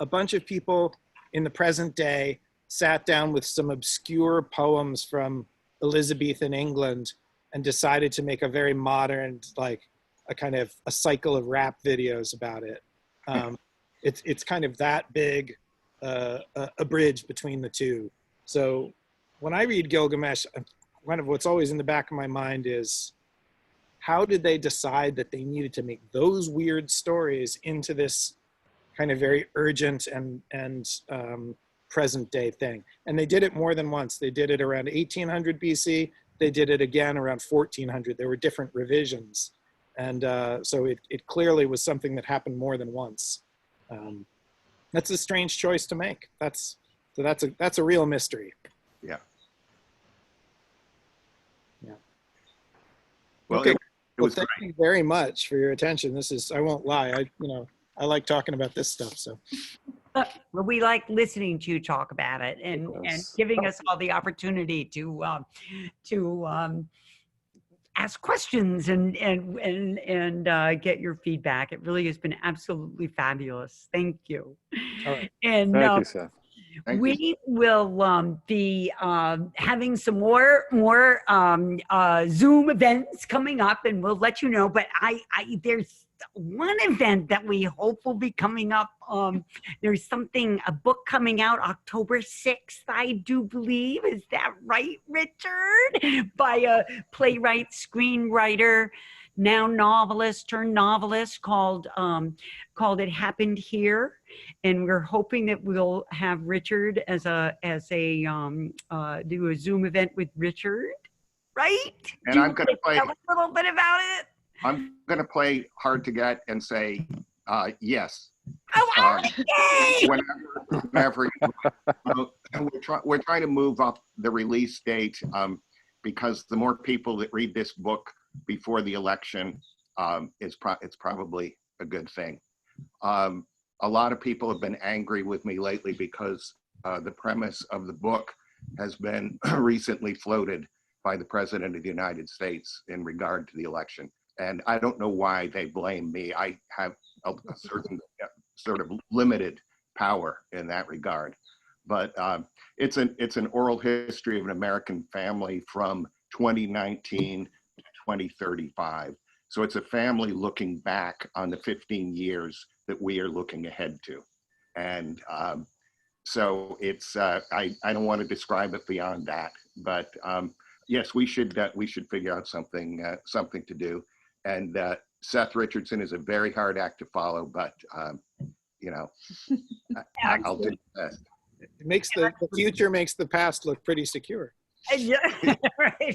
bunch of people in the present day sat down with some obscure poems from Elizabethan England and decided to make a very modern, like a kind of a cycle of rap videos about it. It's kind of that big a bridge between the two. So when I read Gilgamesh, one of what's always in the back of my mind is, how did they decide that they needed to make those weird stories into this kind of very urgent and present day thing? And they did it more than once. They did it around 1800 BC. They did it again around 1400. There were different revisions. And so it clearly was something that happened more than once. That's a strange choice to make. That's a real mystery. Yeah. Yeah. Well, okay. It was thank you very much for your attention. This is, I won't lie, I like talking about this stuff. So well, we like listening to you talk about it and giving us all the opportunity to ask questions and get your feedback. It really has been absolutely fabulous. Thank you. All right. And Thank you, Seth. we will be having some more Zoom events coming up, and we'll let you know. But there's one event that we hope will be coming up. There's a book coming out October 6th, I do believe. Is that right, Richard? By a playwright, screenwriter, now novelist turned novelist called It Happened Here. And we're hoping that we'll have Richard do a Zoom event with Richard, right? And I'm going to play a little bit about it. I'm going to play hard to get and say yes. Oh, yay! Whenever we're trying to move up the release date because the more people that read this book before the election, it's probably a good thing. A lot of people have been angry with me lately because the premise of the book has been recently floated by the President of the United States in regard to the election. And I don't know why they blame me. I have a certain sort of limited power in that regard. But it's an oral history of an American family from 2019 to 2035. So it's a family looking back on the 15 years that we are looking ahead to. And so it's, I don't want to describe it beyond that, but yes, we should figure out something to do. And Seth Richardson is a very hard act to follow, but I'll do the best. It makes the future makes the past look pretty secure. Yeah, right.